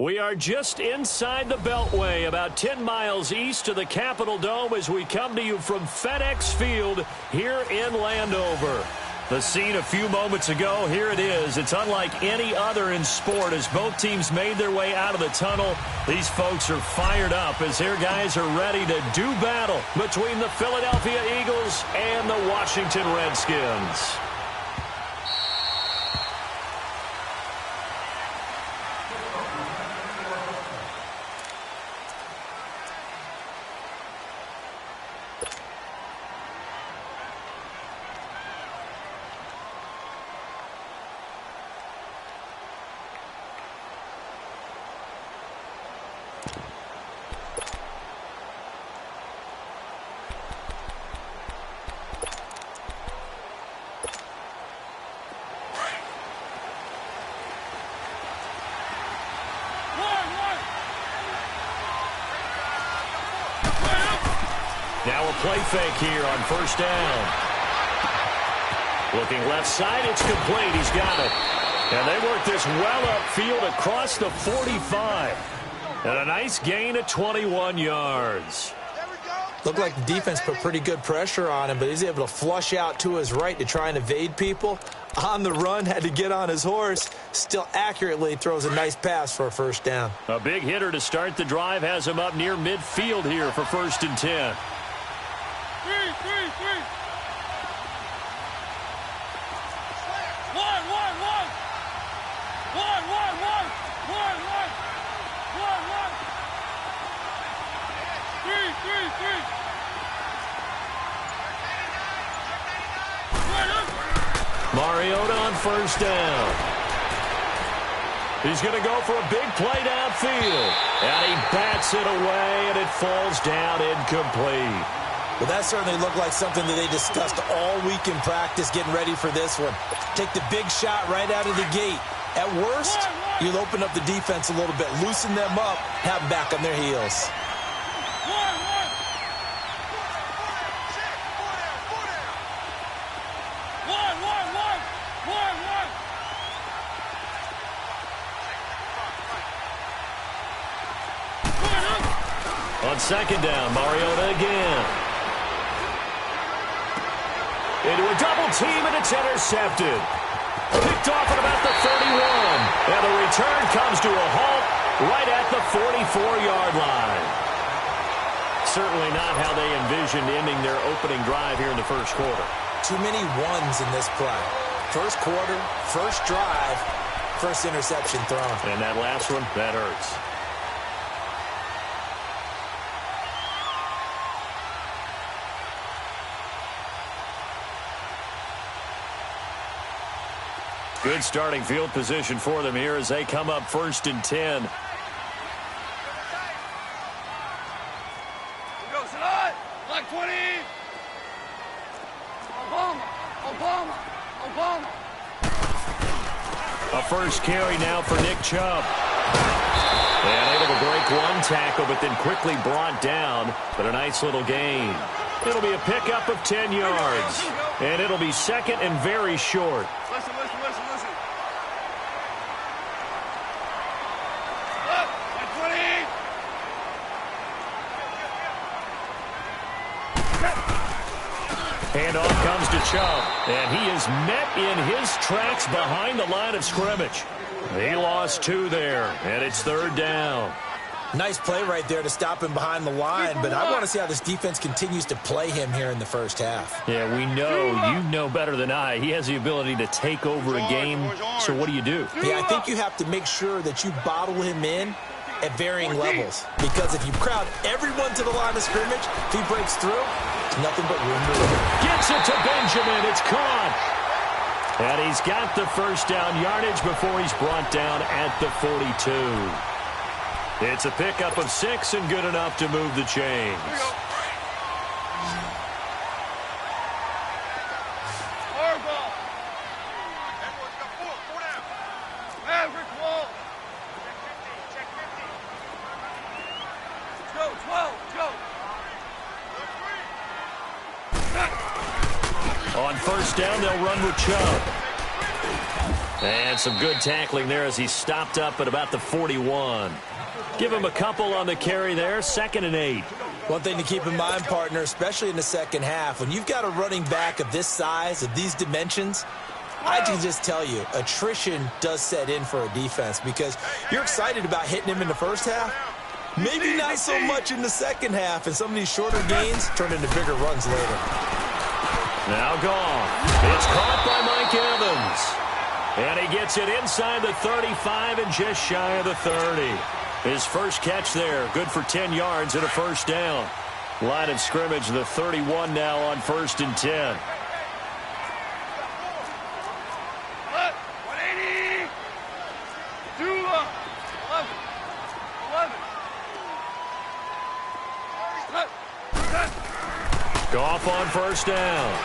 We are just inside the Beltway, about 10 miles east of the Capitol Dome as we come to you from FedEx Field here in Landover. The scene a few moments ago, here it is. It's unlike any other in sport as both teams made their way out of the tunnel. These folks are fired up as their guys are ready to do battle between the Philadelphia Eagles and the Washington Redskins. Now a play fake here on first down. Looking left side, it's complete. He's got it. And they work this well upfield across the 45. And a nice gain of 21 yards. Looked like the defense put pretty good pressure on him, but he's able to flush out to his right to try and evade people. On the run, had to get on his horse. Still accurately throws a nice pass for a first down. A big hitter to start the drive has him up near midfield here for 1st and 10. Mariota on first down. He's going to go for a big play downfield. And he bats it away, and it falls down incomplete. Well, that certainly looked like something that they discussed all week in practice, getting ready for this one. Take the big shot right out of the gate. At worst, you'll open up the defense a little bit, loosen them up, have them back on their heels. On second down, Mariota again. Into a double team, and it's intercepted. Picked off at about the 31. And the return comes to a halt right at the 44-yard line. Certainly not how they envisioned ending their opening drive here in the first quarter. Too many ones in this play. First quarter, first drive, first interception thrown. And that last one, that hurts. Good starting field position for them here as they come up 1st and 10. Black 20. A first carry now for Nick Chubb. And able to break one tackle, but then quickly brought down. But a nice little gain. It'll be a pickup of 10 yards. And it'll be second and very short. Listen. Handoff comes to Chubb, and he is met in his tracks behind the line of scrimmage. He lost 2 there, and it's 3rd down. Nice play right there to stop him behind the line, but I want to see how this defense continues to play him here in the first half. Yeah, we know, you know better than I. He has the ability to take over a game, so what do you do? Yeah, I think you have to make sure that you bottle him in at varying levels, because if you crowd everyone to the line of scrimmage, if he breaks through, there's nothing but room to run. Gets it to Benjamin. It's caught. And he's got the first down yardage before he's brought down at the 42. It's a pickup of 6 and good enough to move the chains. On first down, they'll run with Chubb. And some good tackling there as he stopped up at about the 41. Give him a couple on the carry there, 2nd and 8. One thing to keep in mind, partner, especially in the second half, when you've got a running back of this size, of these dimensions, I can just tell you, attrition does set in for a defense because you're excited about hitting him in the first half. Maybe not so much in the second half, and some of these shorter gains turn into bigger runs later. Now gone. It's caught by Mike Evans. And he gets it inside the 35 and just shy of the 30. His first catch there, good for 10 yards and a first down. Line of scrimmage, the 31 now on 1st and 10. Goff on first down.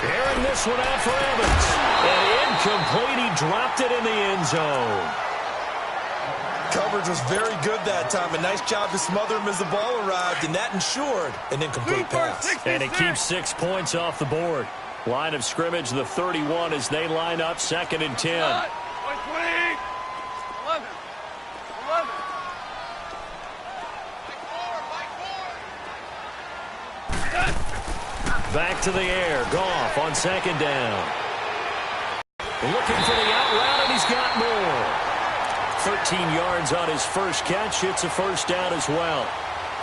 Airing this one out for Evans. And incomplete. He dropped it in the end zone. Coverage was very good that time. A nice job to smother him as the ball arrived, and that ensured an incomplete pass. And it keeps 6 points off the board. Line of scrimmage, the 31 as they line up 2nd and 10. 11. Back to the air. Goff on 2nd down. Looking for the out route, and he's got more. 13 yards on his first catch. It's a first down as well.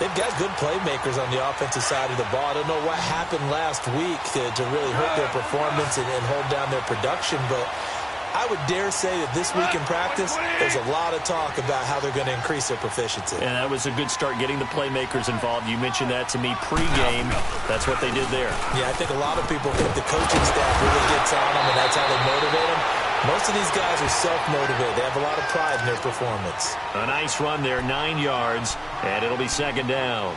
They've got good playmakers on the offensive side of the ball. I don't know what happened last week to really hurt their performance and hold down their production, but I would dare say that this week in practice, there's a lot of talk about how they're going to increase their proficiency. And that was a good start, getting the playmakers involved. You mentioned that to me pregame. That's what they did there. Yeah, I think a lot of people think the coaching staff really gets on them, and that's how they motivate them. Most of these guys are self-motivated. They have a lot of pride in their performance. A nice run there, 9 yards, and it'll be 2nd down.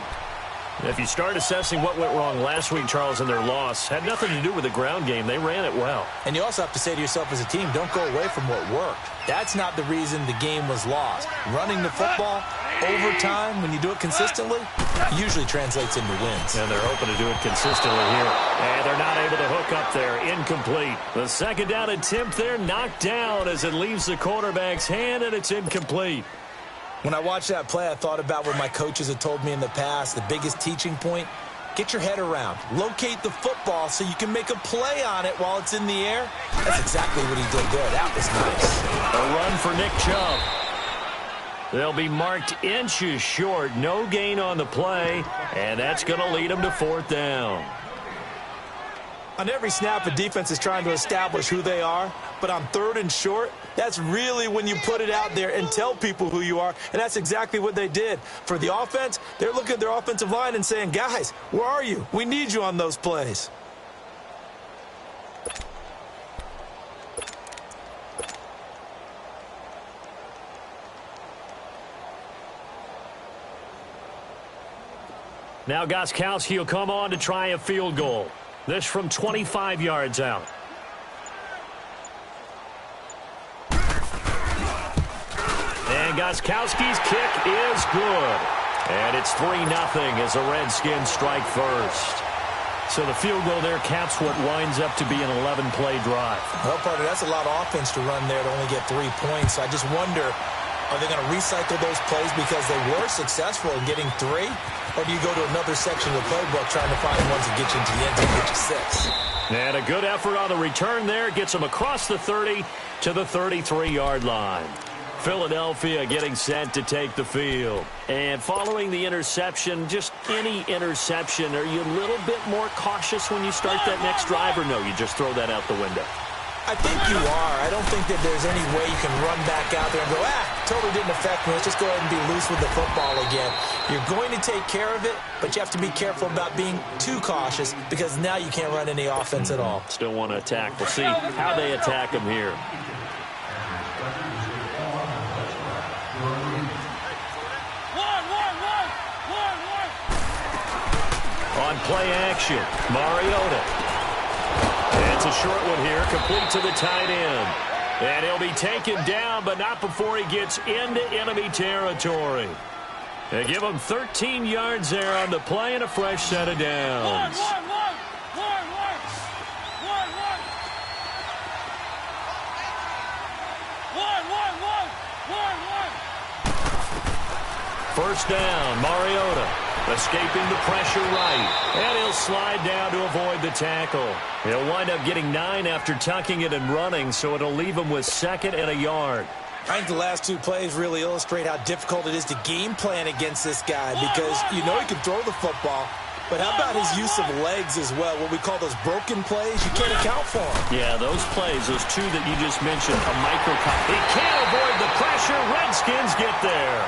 If you start assessing what went wrong last week, Charles, in their loss, had nothing to do with the ground game. They ran it well. And you also have to say to yourself as a team, don't go away from what worked. That's not the reason the game was lost. Running the football over time, when you do it consistently, usually translates into wins. And they're hoping to do it consistently here. And they're not able to hook up there. Incomplete. The 2nd down attempt there knocked down as it leaves the quarterback's hand, and it's incomplete. When I watched that play, I thought about what my coaches had told me in the past. The biggest teaching point, get your head around. Locate the football so you can make a play on it while it's in the air. That's exactly what he did there. That was nice. A run for Nick Chubb. They'll be marked inches short. No gain on the play, and that's going to lead them to 4th down. On every snap, a defense is trying to establish who they are, but on 3rd and short, that's really when you put it out there and tell people who you are, and that's exactly what they did. For the offense, they're looking at their offensive line and saying, guys, where are you? We need you on those plays. Now Gostkowski will come on to try a field goal. This from 25 yards out. And Gostkowski's kick is good. And it's 3-0 as the Redskins strike first. So the field goal there caps what winds up to be an 11-play drive. Well, partner, that's a lot of offense to run there to only get 3 points. So I just wonder, are they going to recycle those plays because they were successful in getting 3? Or do you go to another section of the playbook trying to find ones that get you into the end zone and get you 6? And a good effort on the return there. Gets them across the 30 to the 33-yard line. Philadelphia getting set to take the field. And following the interception, just any interception, are you a little bit more cautious when you start that next drive, or no, you just throw that out the window? I think you are. I don't think that there's any way you can run back out there and go, totally didn't affect me. Let's just go ahead and be loose with the football again. You're going to take care of it, but you have to be careful about being too cautious because now you can't run any offense at all. Still want to attack. We'll see how they attack him here. On play action, Mariota. It's a short one here, complete to the tight end. And he'll be taken down, but not before he gets into enemy territory. They give him 13 yards there on the play and a fresh set of downs. First down, Mariota escaping the pressure right. And he'll slide down to avoid the tackle. He'll wind up getting 9 after tucking it and running, so it'll leave him with 2nd and a yard. I think the last 2 plays really illustrate how difficult it is to game plan against this guy because you know he can throw the football, but how about his use of legs as well? What we call those broken plays, you can't account for them. Yeah, those plays, those 2 that you just mentioned, a microcosm. He can't avoid the pressure. Redskins get there.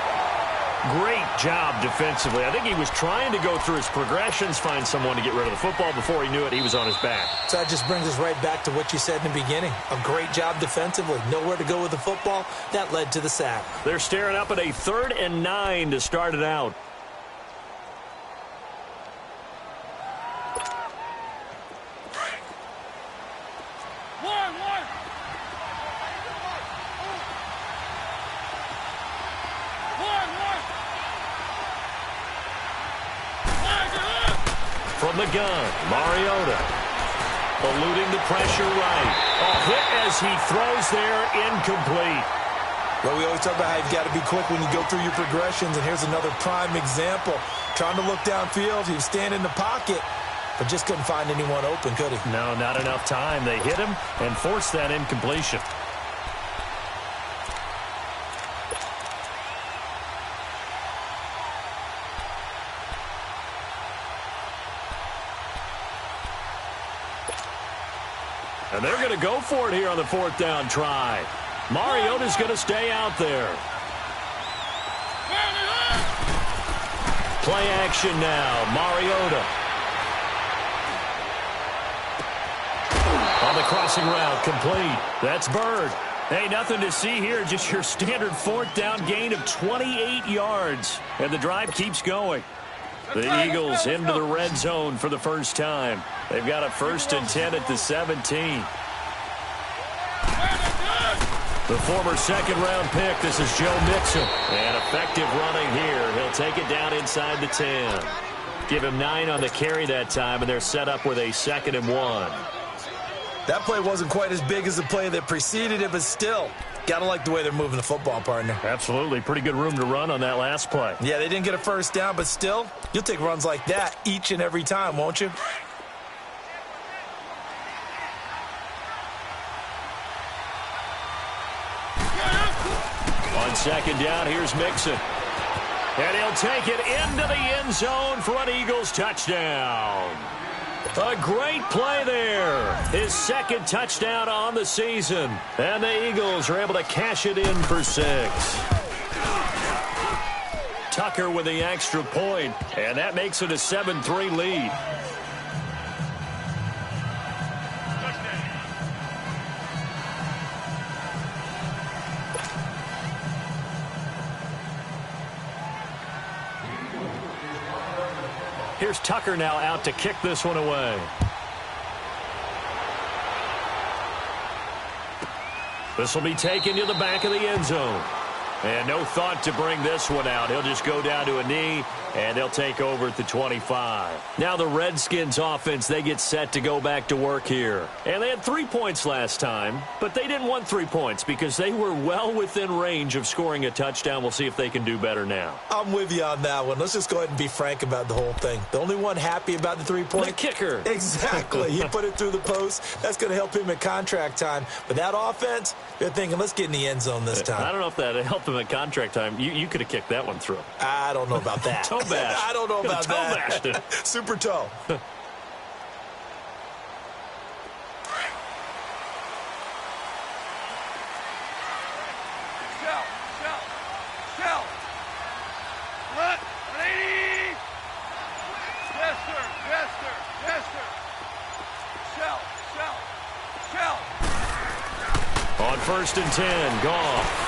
Great job defensively. I think he was trying to go through his progressions, find someone to get rid of the football. Before he knew it, he was on his back. So that just brings us right back to what you said in the beginning. A great job defensively. Nowhere to go with the football. That led to the sack. They're staring up at a 3rd and 9 to start it out. From the gun, Mariota eluding the pressure right. A hit as he throws there, incomplete. Well, we always talk about how you've got to be quick when you go through your progressions, and here's another prime example. Trying to look downfield, he was standing in the pocket, but just couldn't find anyone open, could he? No, not enough time. They hit him and forced that incompletion. And they're going to go for it here on the 4th down try. Mariota's going to stay out there. Play action now. Mariota. On the crossing route, complete. That's Bird. Hey, nothing to see here. Just your standard 4th down gain of 28 yards. And the drive keeps going. The Eagles into the red zone for the first time. They've got a 1st and 10 at the 17. The former 2nd-round pick, this is Joe Mixon. And effective running here. He'll take it down inside the 10. Give him 9 on the carry that time, and they're set up with a 2nd and 1. That play wasn't quite as big as the play that preceded it, but still, got to like the way they're moving the football, partner. Absolutely. Pretty good room to run on that last play. Yeah, they didn't get a 1st down, but still, you'll take runs like that each and every time, won't you? On 2nd down, here's Mixon. And he'll take it into the end zone for an Eagles touchdown. A great play there. His 2nd touchdown on the season. And the Eagles are able to cash it in for 6. Tucker with the extra point, and that makes it a 7-3 lead. Here's Tucker now out to kick this one away. This will be taken to the back of the end zone. And no thought to bring this one out. He'll just go down to a knee, and they'll take over at the 25. Now the Redskins offense, they get set to go back to work here. And they had 3 points last time, but they didn't want 3 points because they were well within range of scoring a touchdown. We'll see if they can do better now. I'm with you on that one. Let's just go ahead and be frank about the whole thing. The only one happy about the 3-point? The kicker. Exactly. He put it through the post. That's going to help him at contract time. But that offense, they're thinking, let's get in the end zone this time. I don't know if that helped him at contract time. You could have kicked that one through. I don't know about that. Toe bash. I don't know about toe that. Bashed it. Super toe. Shell. What? 180. Yes, sir. Shell. On 1st and 10, Goff.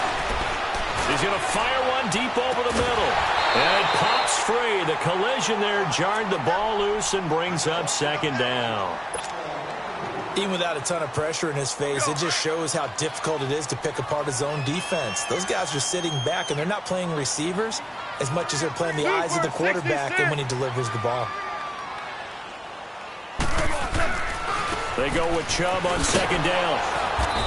He's going to fire one deep over the middle. And it pops free. The collision there jarred the ball loose and brings up 2nd down. Even without a ton of pressure in his face, it just shows how difficult it is to pick apart his own defense. Those guys are sitting back, and they're not playing receivers as much as they're playing the eyes of the quarterback and when he delivers the ball. They go with Chubb on 2nd down.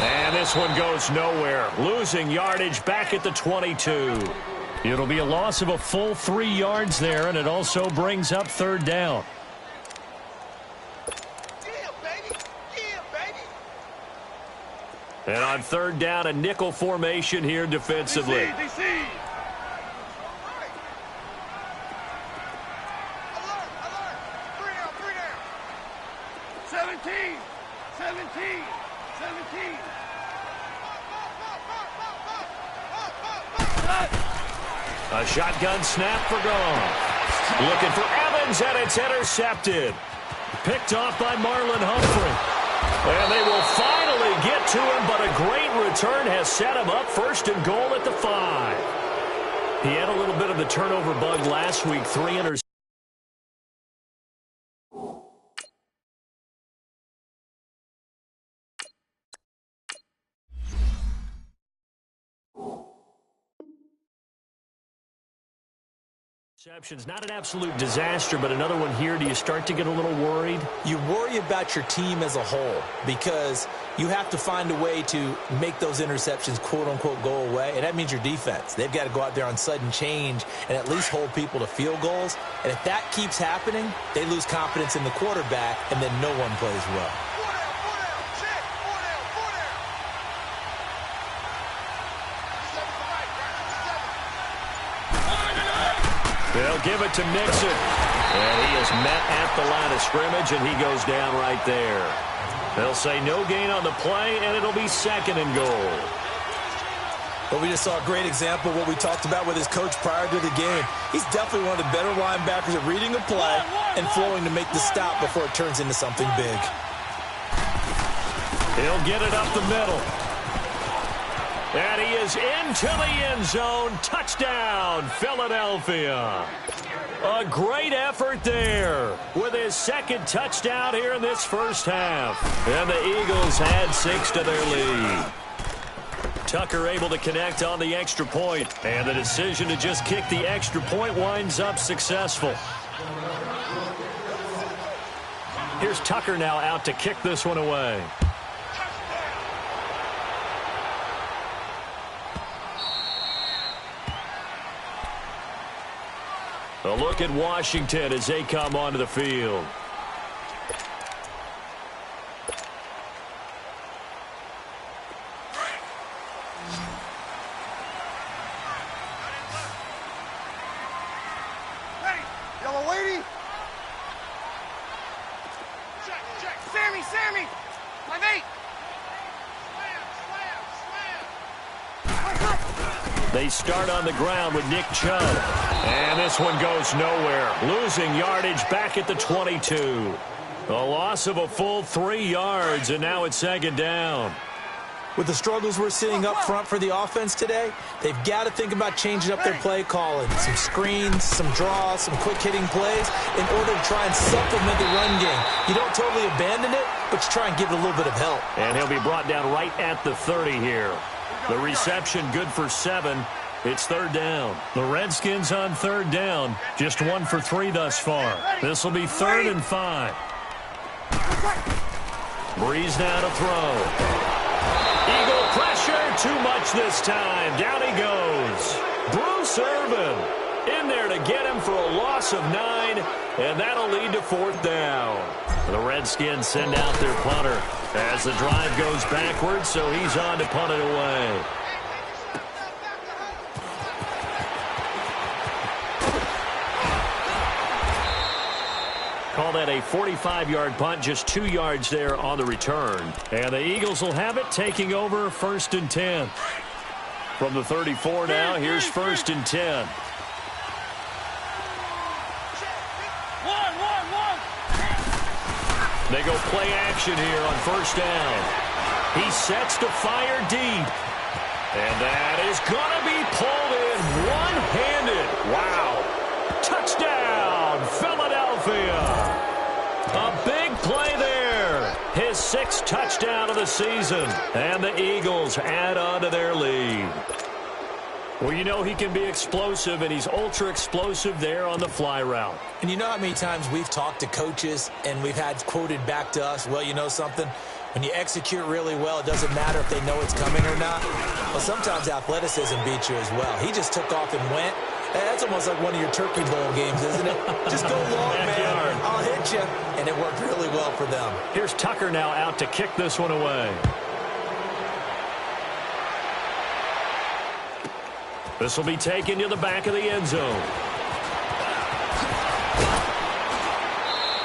And this one goes nowhere. Losing yardage back at the 22. It'll be a loss of a full 3 yards there, and it also brings up third down. Yeah, baby. Yeah, baby. And on third down, a nickel formation here defensively. DC. Alert. 3 down. 17. A shotgun snap for Goff. Looking for Evans, and it's intercepted. Picked off by Marlon Humphrey. And they will finally get to him, but a great return has set him up first and goal at the 5. He had a little bit of the turnover bug last week, 3 interceptions. Not an absolute disaster, but another one here. Do you start to get a little worried? You worry about your team as a whole because you have to find a way to make those interceptions, quote-unquote, go away, and that means your defense. They've got to go out there on sudden change and at least hold people to field goals, and if that keeps happening, they lose confidence in the quarterback, and then no one plays well. They'll give it to Mixon. And he is met at the line of scrimmage, and he goes down right there. They'll say no gain on the play, and it'll be second and goal. Well, we just saw a great example of what we talked about with his coach prior to the game. He's definitely one of the better linebackers at reading a play and flowing to make the stop before it turns into something big. He'll get it up the middle. And he is into the end zone. Touchdown, Philadelphia. A great effort there with his second touchdown here in this first half. And the Eagles add 6 to their lead. Tucker able to connect on the extra point. And the decision to just kick the extra point winds up successful. Here's Tucker now out to kick this one away. A look at Washington as they come onto the field. Hey, yellow lady. Check. Sammy. My mate. Slam. They start on the ground with Nick Chubb. And this one goes nowhere. Losing yardage back at the 22. A loss of a full 3 yards, and now it's second down. With the struggles we're seeing up front for the offense today, they've got to think about changing up their play calling. Some screens, some draws, some quick-hitting plays in order to try and supplement the run game. You don't totally abandon it, but you try and give it a little bit of help. And he'll be brought down right at the 30 here. The reception good for 7. It's third down. The Redskins on third down. Just 1 for 3 thus far. This will be 3rd and 5. Breeze now to throw. Eagle pressure. Too much this time. Down he goes. Bruce Irvin in there to get him for a loss of 9. And that'll lead to 4th down. The Redskins send out their punter as the drive goes backwards, so he's on to punt it away. Call that a 45-yard punt, just 2 yards there on the return. And the Eagles will have it, taking over 1st and 10. From the 34 now, here's 1st and 10. They go play action here on 1st down. He sets to fire deep. And that is going to be pulled in one-handed. Wow. Touchdown, Philadelphia. A big play there. His 6th touchdown of the season. And the Eagles add on to their lead. Well, you know he can be explosive, and he's ultra-explosive there on the fly route. And you know how many times we've talked to coaches and we've had quoted back to us, well, you know something? When you execute really well, it doesn't matter if they know it's coming or not. Well, sometimes athleticism beats you as well. He just took off and went. That's almost like one of your Turkey Bowl games, isn't it? Just go long, man. I'll hit you. And it worked really well for them. Here's Tucker now out to kick this one away. This will be taken to the back of the end zone.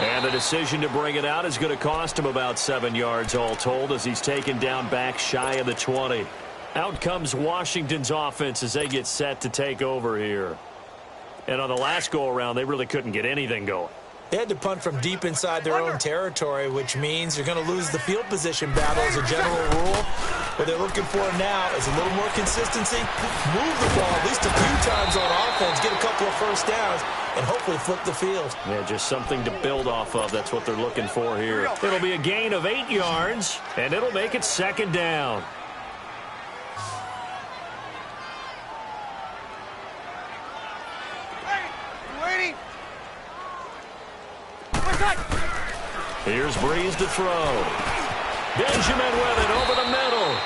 And the decision to bring it out is going to cost him about 7 yards all told as he's taken down back shy of the 20. Out comes Washington's offense as they get set to take over here. And on the last go-around, they really couldn't get anything going. They had to punt from deep inside their own territory, which means you're going to lose the field position battle as a general rule. What they're looking for now is a little more consistency, move the ball at least a few times on offense, get a couple of first downs, and hopefully flip the field. Yeah, just something to build off of. That's what they're looking for here. It'll be a gain of 8 yards, and it'll make it second down. Here's Breeze to throw. Benjamin with it over the middle.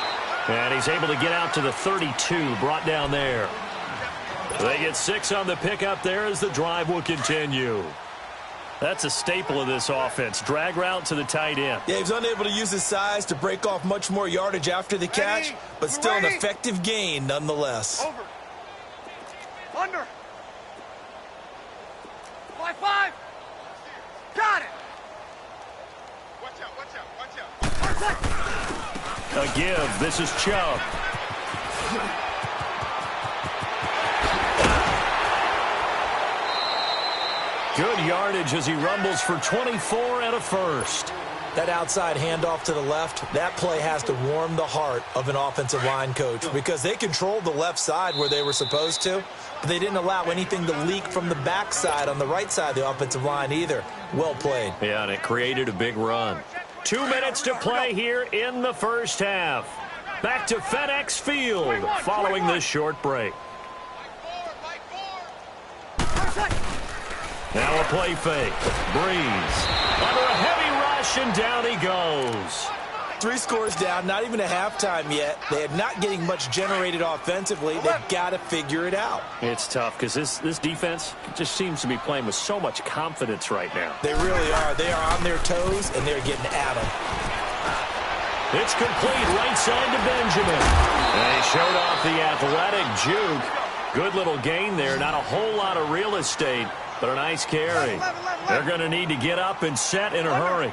And he's able to get out to the 32, brought down there. They get 6 on the pickup there as the drive will continue. That's a staple of this offense. Drag route to the tight end. Yeah, he's unable to use his size to break off much more yardage after the catch, but still an effective gain nonetheless. Over. Under. 5-5. Got it. Watch out, watch out, watch out. A give. This is Chubb. Good yardage as he rumbles for 24 and a first. That outside handoff to the left, that play has to warm the heart of an offensive line coach because they controlled the left side where they were supposed to, but they didn't allow anything to leak from the backside on the right side of the offensive line either. Well played. Yeah, and it created a big run. 2 minutes to play here in the first half. Back to FedEx Field following this short break. Now a play fake. Breeze under a heavy rush, and down he goes. 3 scores down, not even a halftime yet. They are not getting much generated offensively. They've got to figure it out. It's tough because this defense just seems to be playing with so much confidence right now. They really are. They are on their toes, and they're getting at them. It's complete right side to Benjamin. And he showed off the athletic juke. Good little gain there. Not a whole lot of real estate, but a nice carry. They're going to need to get up and set in a hurry.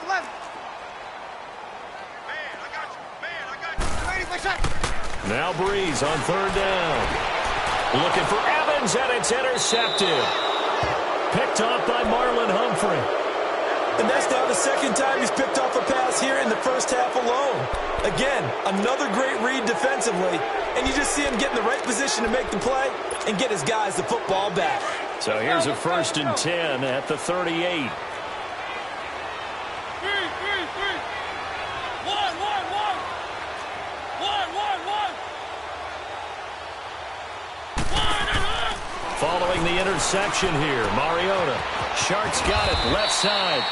11. Man, I got you. Now Breeze on third down. Looking for Evans, and it's intercepted. Picked off by Marlon Humphrey. And that's now the second time he's picked off a pass here in the first half alone. Again, another great read defensively, and you just see him get in the right position to make the play and get his guys the football back. So here's a 1st and 10 at the 38. Following the interception here, Mariota. Sharks got it left side.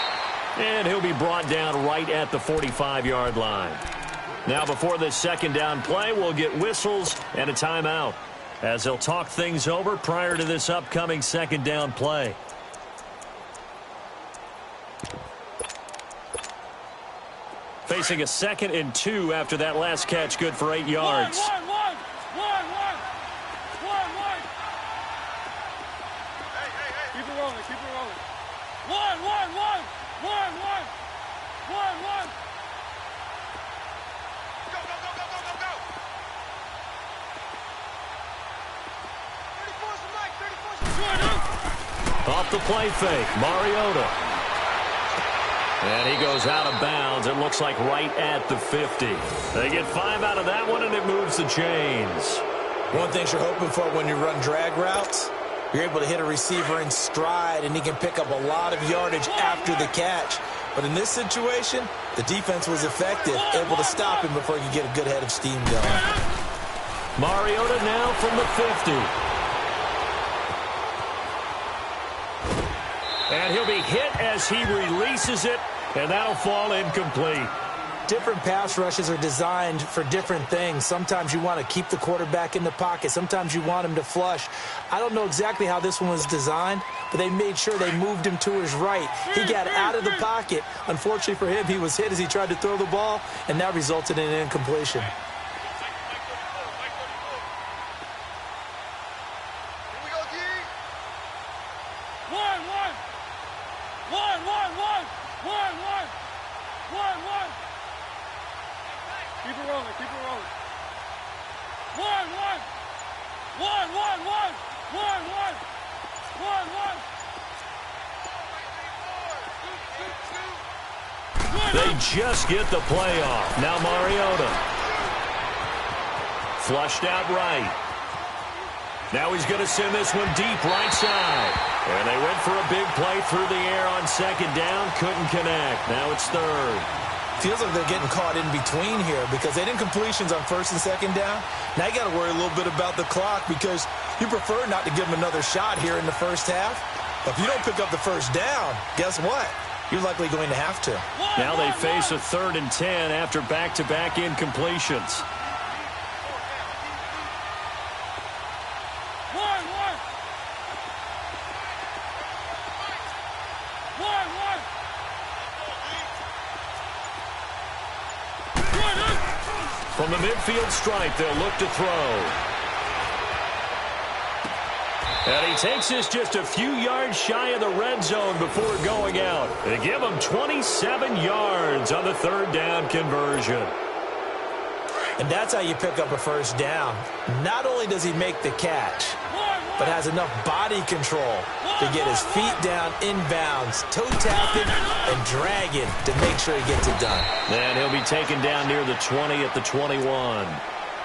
And he'll be brought down right at the 45-yard line. Now before this second down play, we'll get whistles and a timeout as they'll talk things over prior to this upcoming second down play. Facing a 2nd and 2 after that last catch, good for 8 yards. Off the play fake, Mariota. And he goes out of bounds, it looks like right at the 50. They get 5 out of that one, and it moves the chains. One thing you're hoping for when you run drag routes, you're able to hit a receiver in stride, and he can pick up a lot of yardage after the catch. But in this situation, the defense was effective, able to stop him before he could get a good head of steam going. Mariota now from the 50. And he'll be hit as he releases it, and that'll fall incomplete. Different pass rushes are designed for different things. Sometimes you want to keep the quarterback in the pocket. Sometimes you want him to flush. I don't know exactly how this one was designed, but they made sure they moved him to his right. He got out of the pocket. Unfortunately for him, he was hit as he tried to throw the ball, and that resulted in an incompletion. Keep it rolling, keep it rolling. They just get the play off. Now Mariota. Flushed out right. Now he's going to send this one deep right side. And they went for a big play through the air on second down. Couldn't connect. Now it's third. Feels like they're getting caught in between here because they didn't completions on first and second down. Now you got to worry a little bit about the clock because you prefer not to give them another shot here in the first half. But if you don't pick up the first down, guess what? You're likely going to have to. Now they face a 3rd and 10 after back-to-back incompletions. From the midfield stripe, they'll look to throw. And he takes this just a few yards shy of the red zone before going out. They give him 27 yards on the 3rd down conversion. And that's how you pick up a first down. Not only does he make the catch, but has enough body control to get his feet down inbounds, toe tapping and dragging to make sure he gets it done. And he'll be taken down near the 20 at the 21.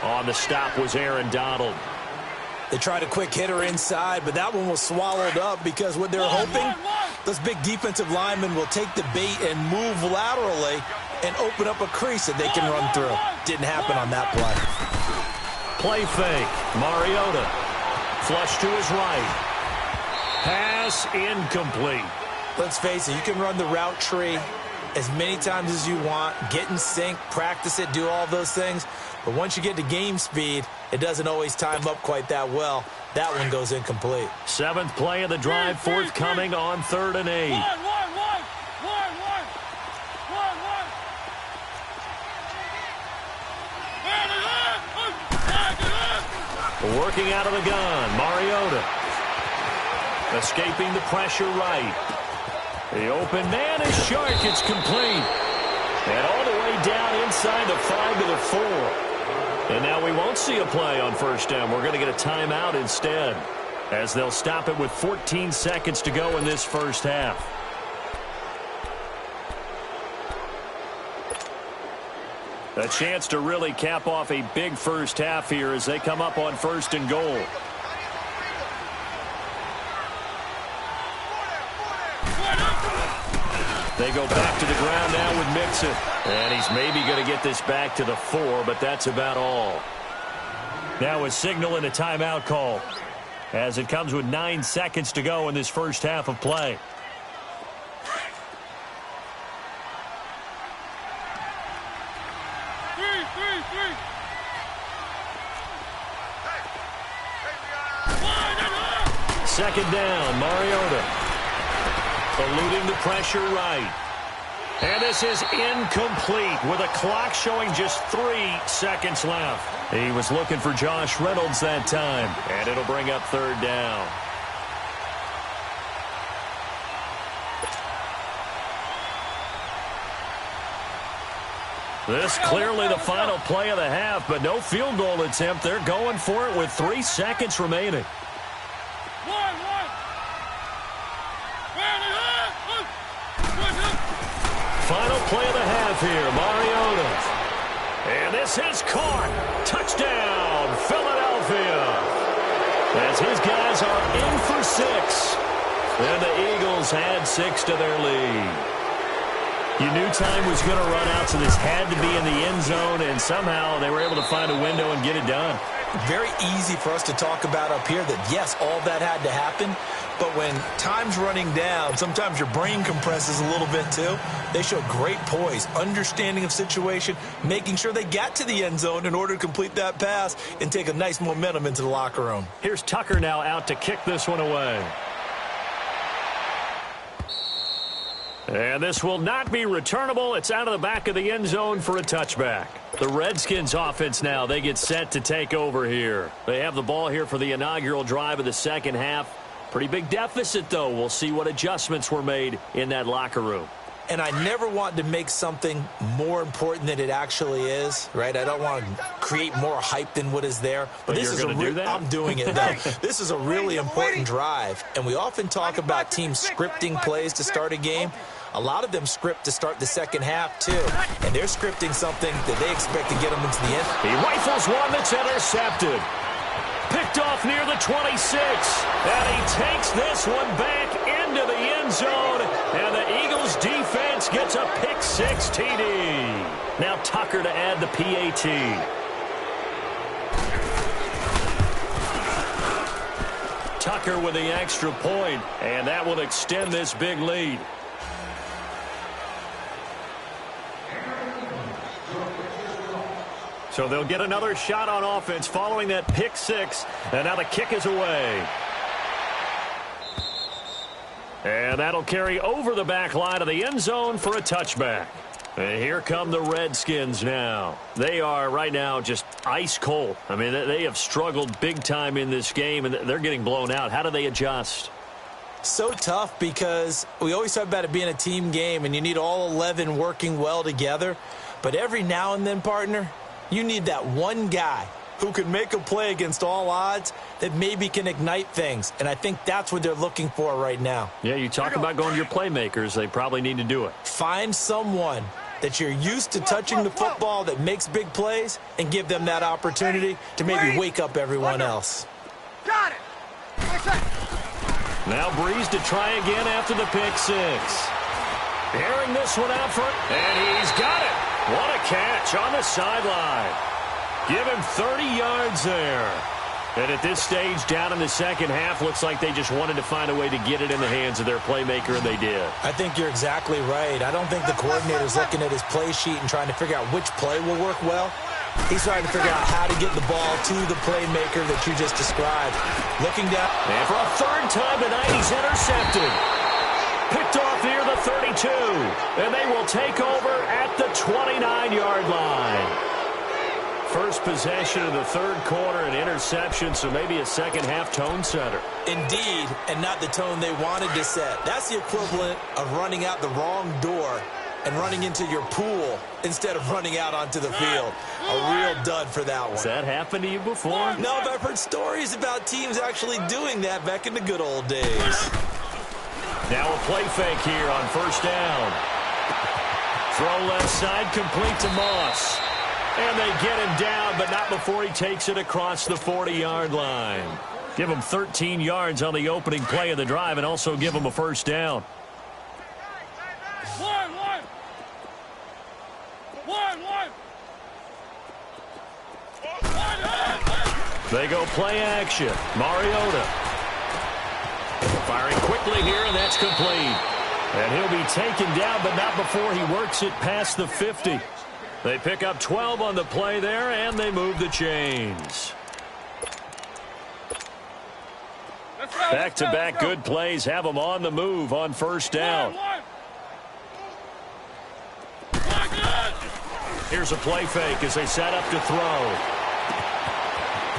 On the stop was Aaron Donald. They tried a quick hitter inside, but that one was swallowed up because what they're hoping, those big defensive linemen will take the bait and move laterally and open up a crease that they can run through. Didn't happen on that play. Play fake. Mariota. Flush to his right. Pass incomplete. Let's face it, you can run the route tree as many times as you want, get in sync, practice it, do all those things. But once you get to game speed, it doesn't always time up quite that well. That one goes incomplete. 7th play of the drive, forthcoming on 3rd and 8. Working out of the gun, Mariota. Escaping the pressure right. The open man is Shark. It's complete. And all the way down inside the 5 to the 4. And now we won't see a play on first down. We're going to get a timeout instead, as they'll stop it with 14 seconds to go in this first half. A chance to really cap off a big first half here as they come up on 1st and goal. They go back to the ground now with Mixon. And he's maybe going to get this back to the 4, but that's about all. Now a signal and a timeout call as it comes with 9 seconds to go in this first half of play. Second down, Mariota. Eluding the pressure right. And this is incomplete with a clock showing just 3 seconds left. He was looking for Josh Reynolds that time, and it'll bring up 3rd down. This clearly the final play of the half, but no field goal attempt. They're going for it with 3 seconds remaining. Final play of the half here, Mariota. And this is caught. Touchdown, Philadelphia. As his guys are in for 6. And the Eagles add 6 to their lead. You knew time was going to run out, so this had to be in the end zone, and somehow they were able to find a window and get it done. Very easy for us to talk about up here that, yes, all that had to happen. But when time's running down, sometimes your brain compresses a little bit too. They show great poise, understanding of situation, making sure they got to the end zone in order to complete that pass and take a nice momentum into the locker room. Here's Tucker now out to kick this one away. And this will not be returnable. It's out of the back of the end zone for a touchback. The Redskins offense now, they get set to take over here. They have the ball here for the inaugural drive of the second half. Pretty big deficit, though. We'll see what adjustments were made in that locker room. And I never want to make something more important than it actually is, right? I don't want to create more hype than what is there. But this is I'm doing it, though. This is a really important drive. And we often talk about teams scripting plays to start a game. A lot of them script to start the second half, too. And they're scripting something that they expect to get them into the end. He rifles one that's intercepted. Picked off near the 26. And he takes this one back into the end zone. And the Eagles defense gets a pick-6 TD. Now Tucker to add the PAT. Tucker with the extra point. And that will extend this big lead. So they'll get another shot on offense following that pick-6. And now the kick is away. And that'll carry over the back line of the end zone for a touchback. And here come the Redskins now. They are right now just ice cold. I mean, they have struggled big time in this game, and they're getting blown out. How do they adjust? So tough because we always talk about it being a team game, and you need all 11 working well together. But every now and then, partner, you need that one guy who can make a play against all odds that maybe can ignite things. And I think that's what they're looking for right now. Yeah, you talk about going to your playmakers. They probably need to do it. Find someone that you're used to touching the football that makes big plays and give them that opportunity to maybe wake up everyone else. Got it. Now Breeze to try again after the pick-6. Airing this one out front, and he's got it. What a catch on the sideline. Give him 30 yards there. And at this stage, down in the second half, looks like they just wanted to find a way to get it in the hands of their playmaker, and they did. I think you're exactly right. I don't think the coordinator's looking at his play sheet and trying to figure out which play will work well. He's trying to figure out how to get the ball to the playmaker that you just described. Looking down. And for a third time tonight, he's intercepted. Picked off near the 32. And they will take over at the 29-yard line. First possession of the third quarter, an interception, so maybe a second-half tone setter. Indeed, and not the tone they wanted to set. That's the equivalent of running out the wrong door and running into your pool instead of running out onto the field. A real dud for that one. Has that happened to you before? No, but I've heard stories about teams actually doing that back in the good old days. Now a play fake here on first down. Throw left side, complete to Moss. And they get him down, but not before he takes it across the 40-yard line. Give him 13 yards on the opening play of the drive and also give him a first down. They go play action. Mariota. Firing quickly here, and that's complete. And he'll be taken down, but not before he works it past the 50. They pick up 12 on the play there, and they move the chains. Back-to-back good plays have them on the move on first down. Here's a play fake as they set up to throw.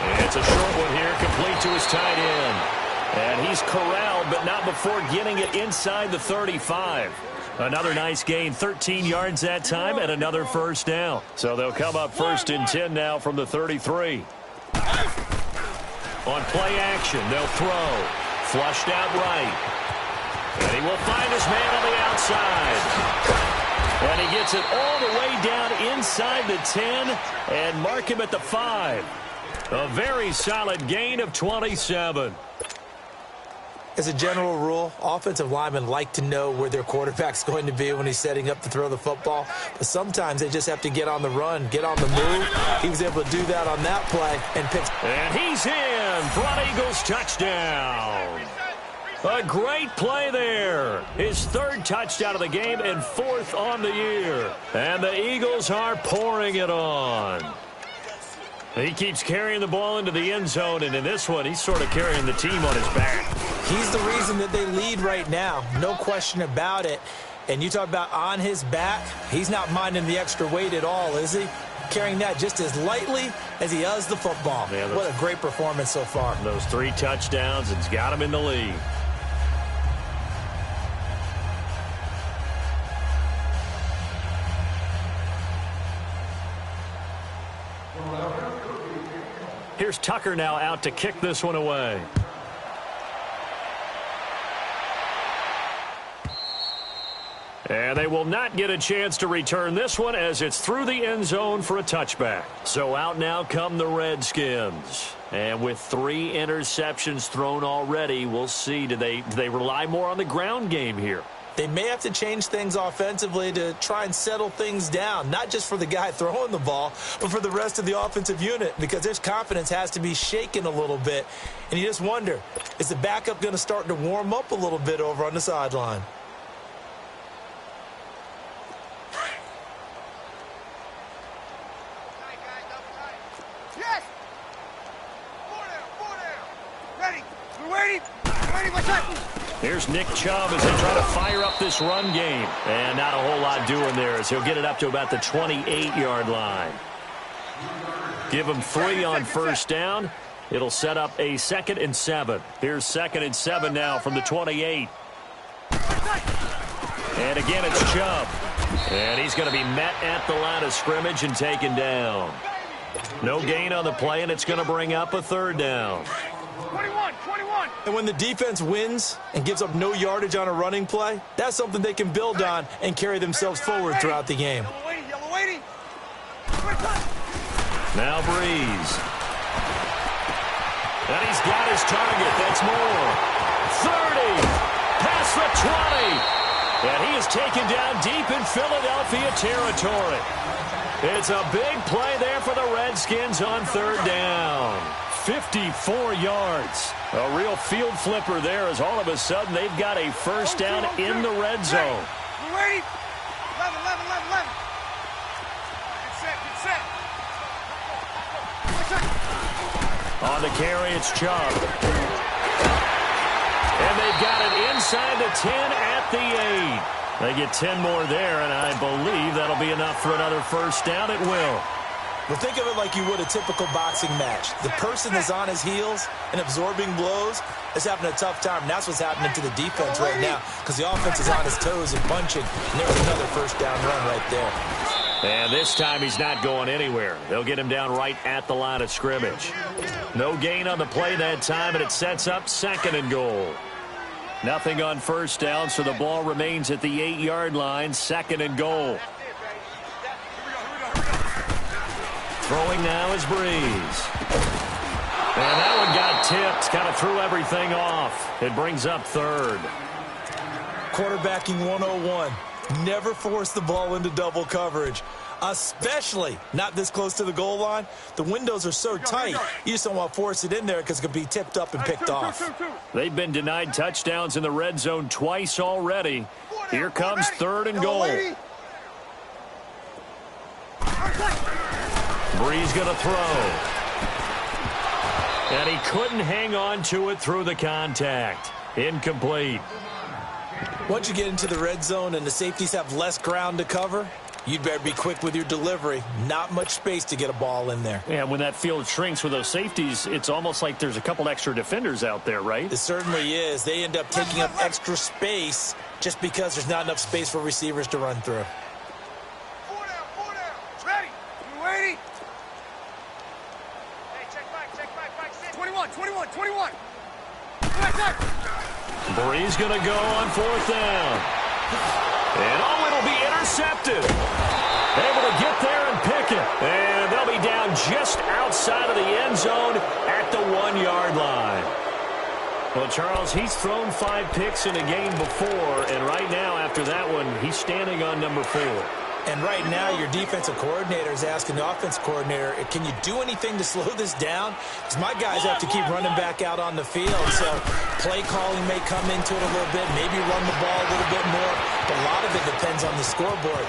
And it's a short one here, complete to his tight end. And he's corralled, but not before getting it inside the 35. Another nice gain, 13 yards that time, and another first down. So they'll come up first and 10 now from the 33. On play action, they'll throw. Flushed out right. And he will find his man on the outside. And he gets it all the way down inside the 10 and mark him at the 5. A very solid gain of 27. As a general rule, offensive linemen like to know where their quarterback's going to be when he's setting up to throw the football. But sometimes they just have to get on the run, get on the move. He was able to do that on that play and pick. And he's in. Front Eagles touchdown. A great play there. His third touchdown of the game and fourth on the year. And the Eagles are pouring it on. He keeps carrying the ball into the end zone, and in this one, he's sort of carrying the team on his back. He's the reason that they lead right now, no question about it. And you talk about on his back, he's not minding the extra weight at all, is he? Carrying that just as lightly as he does the football. Yeah, what a great performance so far. Those 3 touchdowns, it's got him in the lead. Here's Tucker now out to kick this one away. And they will not get a chance to return this one as it's through the end zone for a touchback. So out now come the Redskins. And with 3 interceptions thrown already, we'll see. Do they rely more on the ground game here? They may have to change things offensively to try and settle things down, not just for the guy throwing the ball, but for the rest of the offensive unit, because their confidence has to be shaken a little bit. And you just wonder, is the backup going to start to warm up a little bit over on the sideline? Yes! 4 down. Ready. We're waiting. Ready, what's happening? Here's Nick Chubb as they try to fire up this run game. And not a whole lot doing there as he'll get it up to about the 28-yard line. Give him 3 on first down. It'll set up a 2nd and 7. Here's 2nd and 7 now from the 28. And again, it's Chubb. And he's going to be met at the line of scrimmage and taken down. No gain on the play, and it's going to bring up a 3rd down. 21. And when the defense wins and gives up no yardage on a running play, that's something they can build on and carry themselves forward throughout the game. Yellow waiting. Now Breeze. And he's got his target. That's more. 30. Past the 20. And he is taken down deep in Philadelphia territory. It's a big play there for the Redskins on 3rd down. 54 yards. A real field flipper there as all of a sudden they've got a first down in the red zone. We're waiting. 11. Get set. On the carry, it's Chubb. And they've got it inside the 10 at the 8. They get 10 more there, and I believe that'll be enough for another first down. It will. Well, think of it like you would a typical boxing match. The person is on his heels and absorbing blows is having a tough time. And that's what's happening to the defense right now because the offense is on his toes and punching. And there's another first down run right there. And this time he's not going anywhere. They'll get him down right at the line of scrimmage. No gain on the play that time, and it sets up 2nd and goal. Nothing on first down, so the ball remains at the 8-yard line, 2nd and goal. Throwing now is Breeze. And that one got tipped, kind of threw everything off. It brings up 3rd. Quarterbacking 101. Never force the ball into double coverage, especially not this close to the goal line. The windows are so tight, you just don't want to force it in there because it could be tipped up and picked off. They've been denied touchdowns in the red zone twice already. Here comes 3rd and goal. Breeze going to throw. And he couldn't hang on to it through the contact. Incomplete. Once you get into the red zone and the safeties have less ground to cover, you'd better be quick with your delivery. Not much space to get a ball in there. Yeah, when that field shrinks with those safeties, it's almost like there's a couple extra defenders out there, right? It certainly is. They end up taking up extra space just because there's not enough space for receivers to run through. 4 down. Ready. You waiting? Hey, check back. 21. Breeze going to go on 4th down. And it'll be intercepted. Able to get there and pick it. And they'll be down just outside of the end zone at the 1-yard line. Well, Charles, he's thrown 5 picks in a game before, and right now, after that one, he's standing on number 4. And right now, your defensive coordinator is asking the offensive coordinator, can you do anything to slow this down? Because my guys have to keep running back out on the field. So play calling may come into it a little bit, maybe run the ball a little bit more. But a lot of it depends on the scoreboard.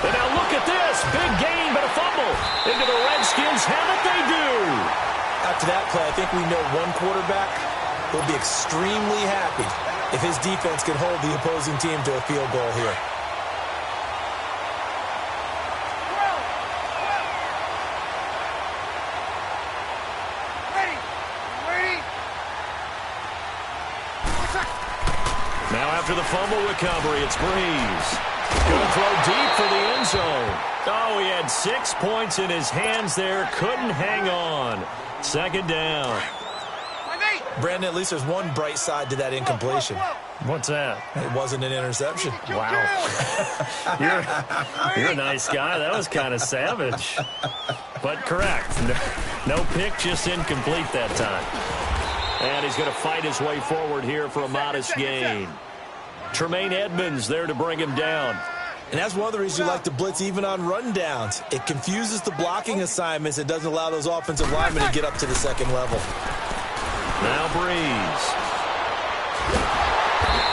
And now look at this. Big gain, but a fumble. Into the Redskins. Have it they do. After that play, I think we know one quarterback will be extremely happy if his defense can hold the opposing team to a field goal here. Now after the fumble recovery, it's Breeze. Going to throw deep for the end zone. Oh, he had 6 points in his hands there. Couldn't hang on. Second down. Brandon, at least there's one bright side to that incompletion. What's that? It wasn't an interception. Wow. You're a nice guy. That was kind of savage. But correct. No pick, just incomplete that time. And he's going to fight his way forward here for a modest gain. Tremaine Edmonds there to bring him down. And that's one of the reasons you like to blitz even on rundowns. It confuses the blocking assignments. It doesn't allow those offensive linemen to get up to the second level. Now Breeze.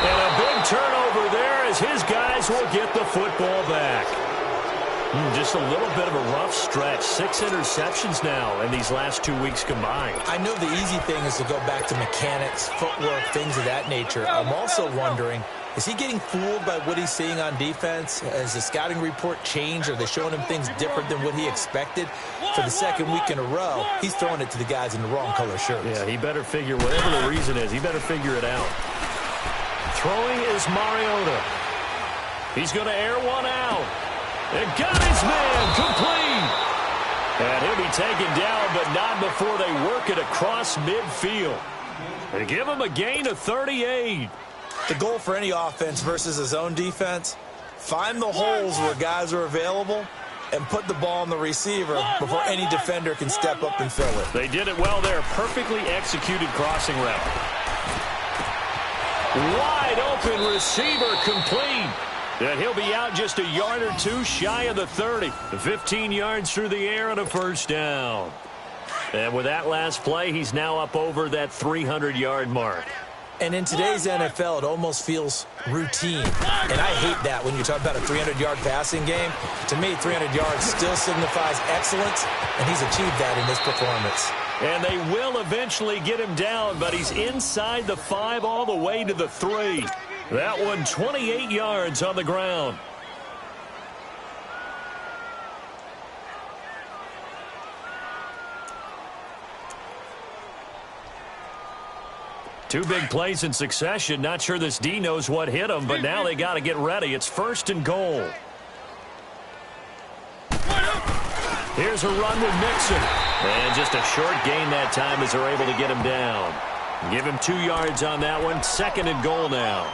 And a big turnover there as his guys will get the football back. Just a little bit of a rough stretch. 6 interceptions now in these last 2 weeks combined. I know the easy thing is to go back to mechanics, footwork, things of that nature. I'm also wondering, is he getting fooled by what he's seeing on defense? Has the scouting report changed? Are they showing him things different than what he expected? For the second week in a row, he's throwing it to the guys in the wrong color shirts. Yeah, he better figure, whatever the reason is, he better figure it out. Throwing is Mariota. He's going to air one out. And got his man complete. And he'll be taken down, but not before they work it across midfield. And give him a gain of 38. The goal for any offense versus his own defense, find the holes where guys are available and put the ball on the receiver before any defender can step up and fill it. They did it well there. Perfectly executed crossing route. Wide open receiver complete. And he'll be out just a yard or two shy of the 30. 15 yards through the air and a first down. And with that last play, he's now up over that 300-yard mark. And in today's NFL, it almost feels routine. And I hate that when you talk about a 300-yard passing game. To me, 300 yards still signifies excellence, and he's achieved that in this performance. And they will eventually get him down, but he's inside the 5 all the way to the 3. That one 28 yards on the ground. Two big plays in succession. Not sure this D knows what hit him, but now they got to get ready. It's 1st and goal. Here's a run with Mixon. And just a short gain that time as they're able to get him down. Give him 2 yards on that one. 2nd and goal now.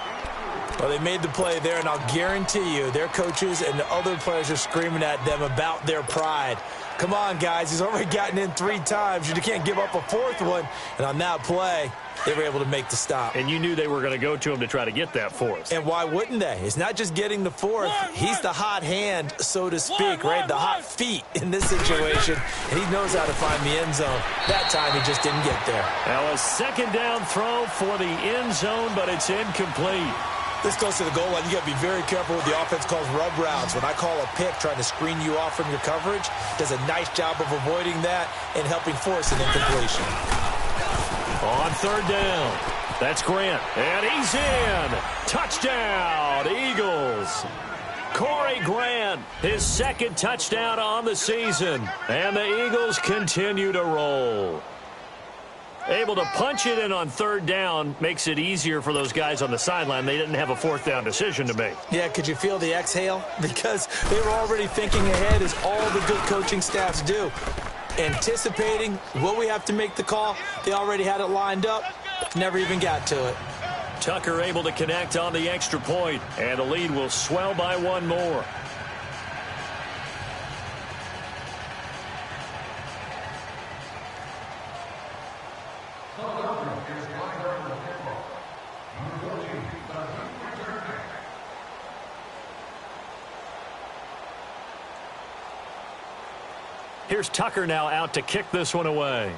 Well, they made the play there, and I'll guarantee you their coaches and the other players are screaming at them about their pride. Come on, guys. He's already gotten in 3 times. You can't give up a 4th one. And on that play, they were able to make the stop. And you knew they were going to go to him to try to get that 4th. And why wouldn't they? It's not just getting the 4th. He's the hot hand, so to speak, right? The hot feet in this situation. And he knows how to find the end zone. That time, he just didn't get there. Now a 2nd down throw for the end zone, but it's incomplete. This goes to the goal line. You got to be very careful with the offense calls rub routes. When I call a pick trying to screen you off from your coverage, does a nice job of avoiding that and helping force an incompletion. On 3rd down, that's Grant. And he's in. Touchdown, Eagles. Corey Grant, his 2nd touchdown on the season. And the Eagles continue to roll. Able to punch it in on 3rd down makes it easier for those guys on the sideline. They didn't have a 4th down decision to make. Yeah, could you feel the exhale? Because they were already thinking ahead, as all the good coaching staffs do. Anticipating, will we have to make the call? They already had it lined up, never even got to it. Tucker able to connect on the extra point, and the lead will swell by 1 more. Here's Tucker now out to kick this one away.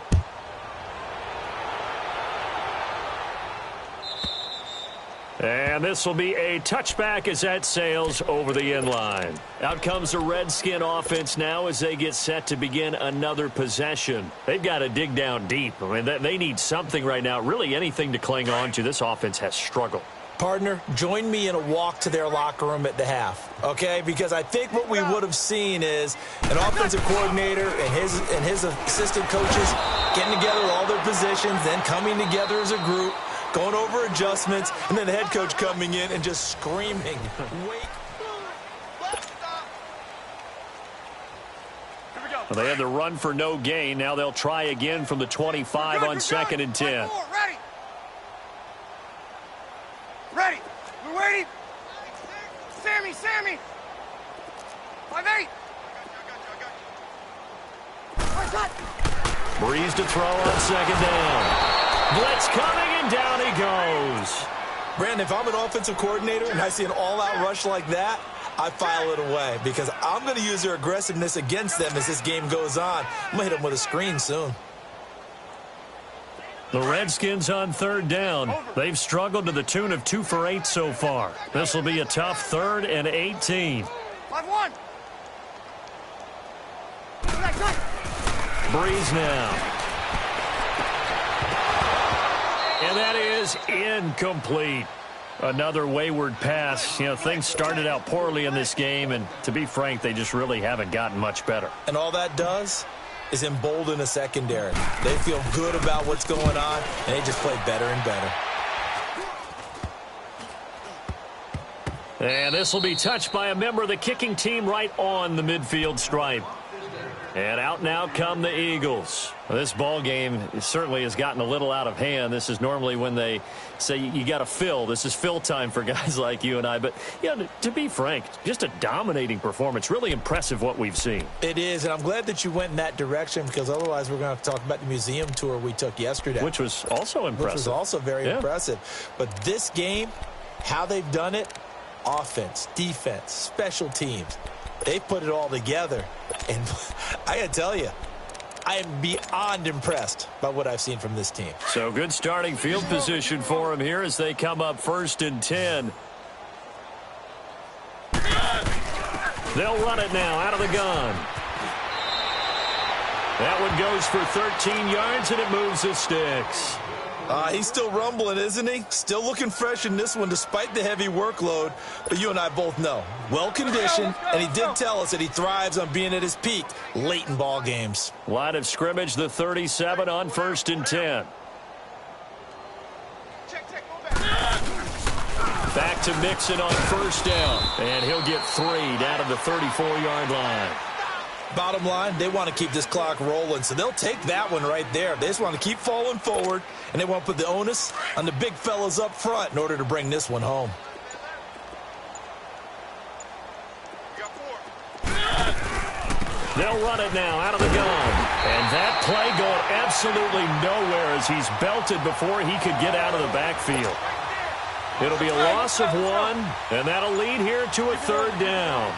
And this will be a touchback as that sails over the end line. Out comes the Redskin offense now as they get set to begin another possession. They've got to dig down deep. I mean, they need something right now, really anything to cling on to. This offense has struggled. Partner, join me in a walk to their locker room at the half, okay? Because I think what we would have seen is an offensive coordinator and his assistant coaches getting together with all their positions, then coming together as a group, going over adjustments, and then the head coach coming in and just screaming, wait. Well, they had the run for no gain. Now they'll try again from the 25 on 2nd and 10. Ready. Ready. We're waiting. Sammy. 5-8. Breeze to throw on 2nd down. Blitz coming, and down he goes. Brandon, if I'm an offensive coordinator and I see an all-out rush like that, I file it away because I'm going to use their aggressiveness against them as this game goes on. I'm going to hit them with a screen soon. The Redskins on 3rd down. They've struggled to the tune of 2 for 8 so far. This will be a tough 3rd and 18. 5-1. Breeze now. And that is incomplete. Another wayward pass. You know, things started out poorly in this game, and to be frank, they just really haven't gotten much better. And all that does is embolden a secondary. They feel good about what's going on, and they just play better and better. And this will be touched by a member of the kicking team right on the midfield stripe. And out now come the Eagles. Well, this ball game certainly has gotten a little out of hand. This is normally when they say you got to fill. This is fill time for guys like you and I. But, you know, to be frank, just a dominating performance. Really impressive what we've seen. It is, and I'm glad that you went in that direction because otherwise we're going to have to talk about the museum tour we took yesterday. Which was also impressive. Which was also very impressive. But this game, how they've done it, offense, defense, special teams, they put it all together. And I got to tell you, I am beyond impressed by what I've seen from this team. So good starting field position for them here as they come up 1st and 10. They'll run it now out of the gun. That one goes for 13 yards, and it moves the sticks. He's still rumbling, isn't he? Still looking fresh in this one despite the heavy workload. But you and I both know, well-conditioned, and he did tell us that he thrives on being at his peak late in ball games. Line of scrimmage, the 37 on 1st and 10. Back to Mixon on 1st down. And he'll get 3 down to the 34-yard line. Bottom line, they want to keep this clock rolling, so they'll take that one right there. They just want to keep falling forward, and they want to put the onus on the big fellas up front in order to bring this one home. They'll run it now out of the gun. And that play going absolutely nowhere as he's belted before he could get out of the backfield. It'll be a loss of 1, and that'll lead here to a 3rd down.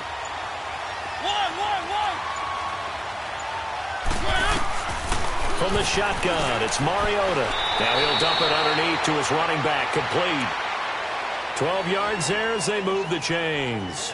From the shotgun, it's Mariota. Now he'll dump it underneath to his running back, complete. 12 yards there as they move the chains.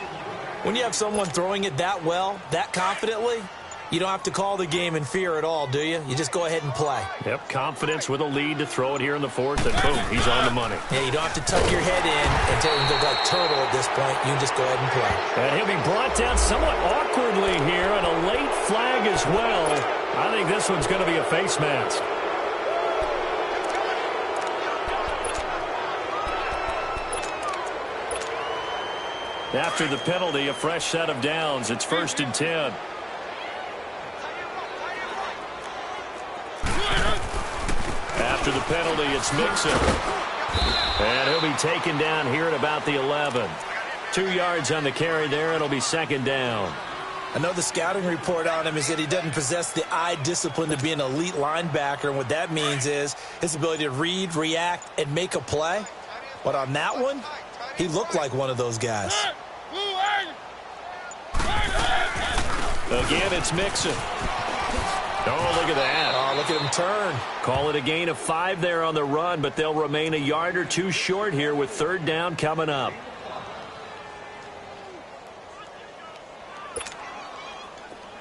When you have someone throwing it that well, that confidently, you don't have to call the game in fear at all, do you? You just go ahead and play. Yep, confidence with a lead to throw it here in the 4th, and boom, he's on the money. Yeah, you don't have to tuck your head in and look like turtle at this point. You can just go ahead and play. And he'll be brought down somewhat awkwardly here, and a late flag as well. I think this one's going to be a face mask. After the penalty, a fresh set of downs. It's 1st and 10. After the penalty, it's Mixon. And he'll be taken down here at about the 11. 2 yards on the carry there, and it'll be 2nd down. I know the scouting report on him is that he doesn't possess the eye discipline to be an elite linebacker, and what that means is his ability to read, react, and make a play. But on that one, he looked like one of those guys. Again, it's Mixon. Oh, look at that. Oh, look at him turn. Call it a gain of 5 there on the run, but they'll remain a yard or two short here with third down coming up.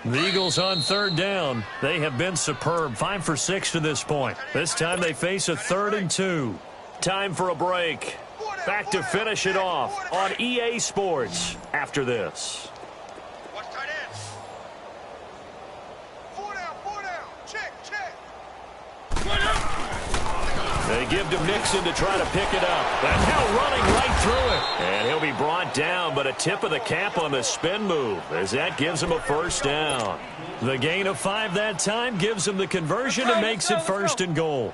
The Eagles on third down. They have been superb. 5 for 6 to this point. This time they face a 3rd and 2. Time for a break. Back to finish it off on EA Sports after this. Watch tight end. 4 down. Check. They give to Mixon to try to pick it up. And now running right through it. And he'll be brought down, but a tip of the cap on the spin move as that gives him a first down. The gain of 5 that time gives him the conversion and makes it 1st and goal.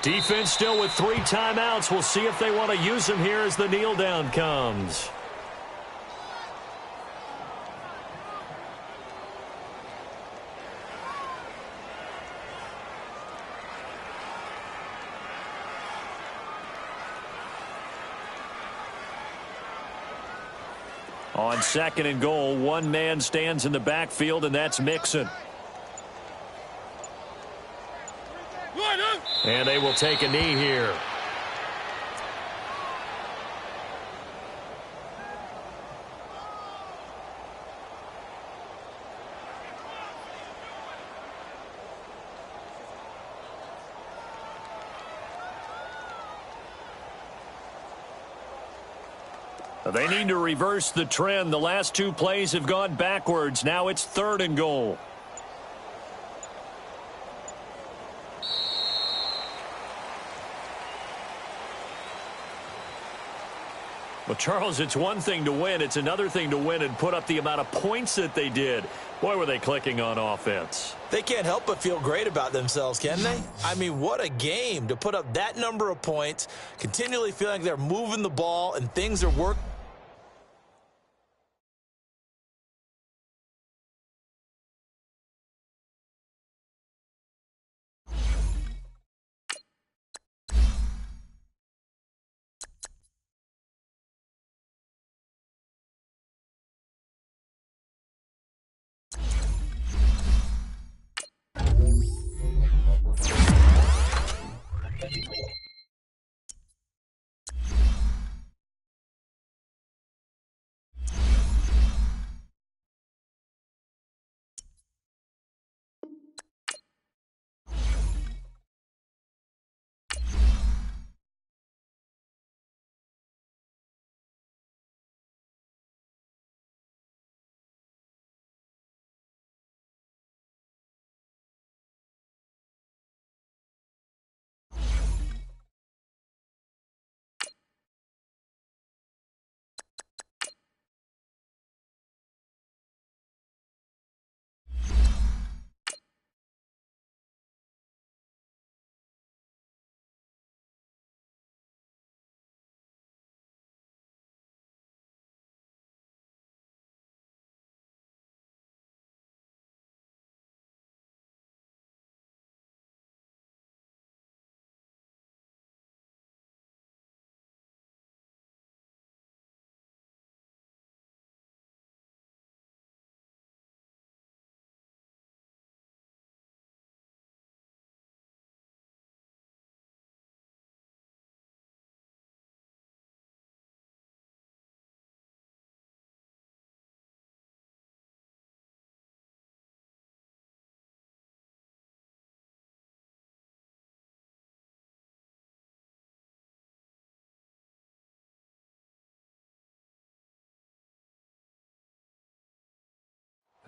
Defense still with 3 timeouts. We'll see if they want to use them here as the kneel down comes. On 2nd and goal, one man stands in the backfield, and that's Mixon. And they will take a knee here. They need to reverse the trend. The last 2 plays have gone backwards. Now it's 3rd and goal. Well, Charles, it's one thing to win. It's another thing to win and put up the amount of points that they did. Boy, were they clicking on offense. They can't help but feel great about themselves, can they? I mean, what a game to put up that number of points, continually feeling like they're moving the ball and things are working.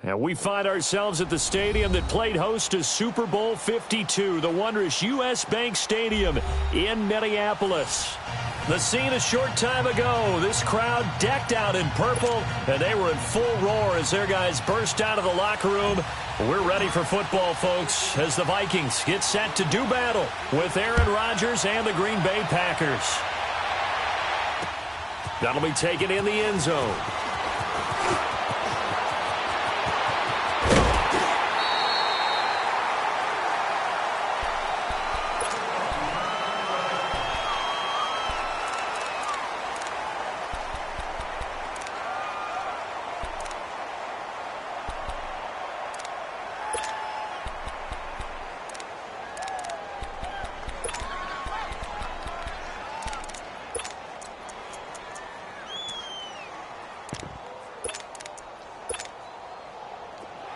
And we find ourselves at the stadium that played host to Super Bowl 52, the wondrous U.S. Bank Stadium in Minneapolis. The scene a short time ago, this crowd decked out in purple, and they were in full roar as their guys burst out of the locker room. We're ready for football, folks, as the Vikings get set to do battle with Aaron Rodgers and the Green Bay Packers. That'll be taken in the end zone.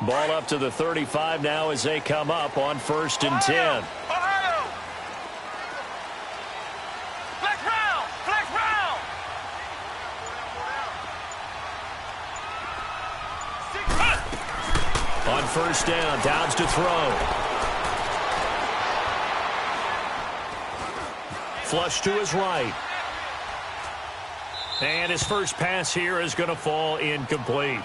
Ball up to the 35 now as they come up on 1st and 10. Ohio! Flex round! Flex round! On 1st down, Dobbs to throw. Flush to his right. And his first pass here is going to fall incomplete.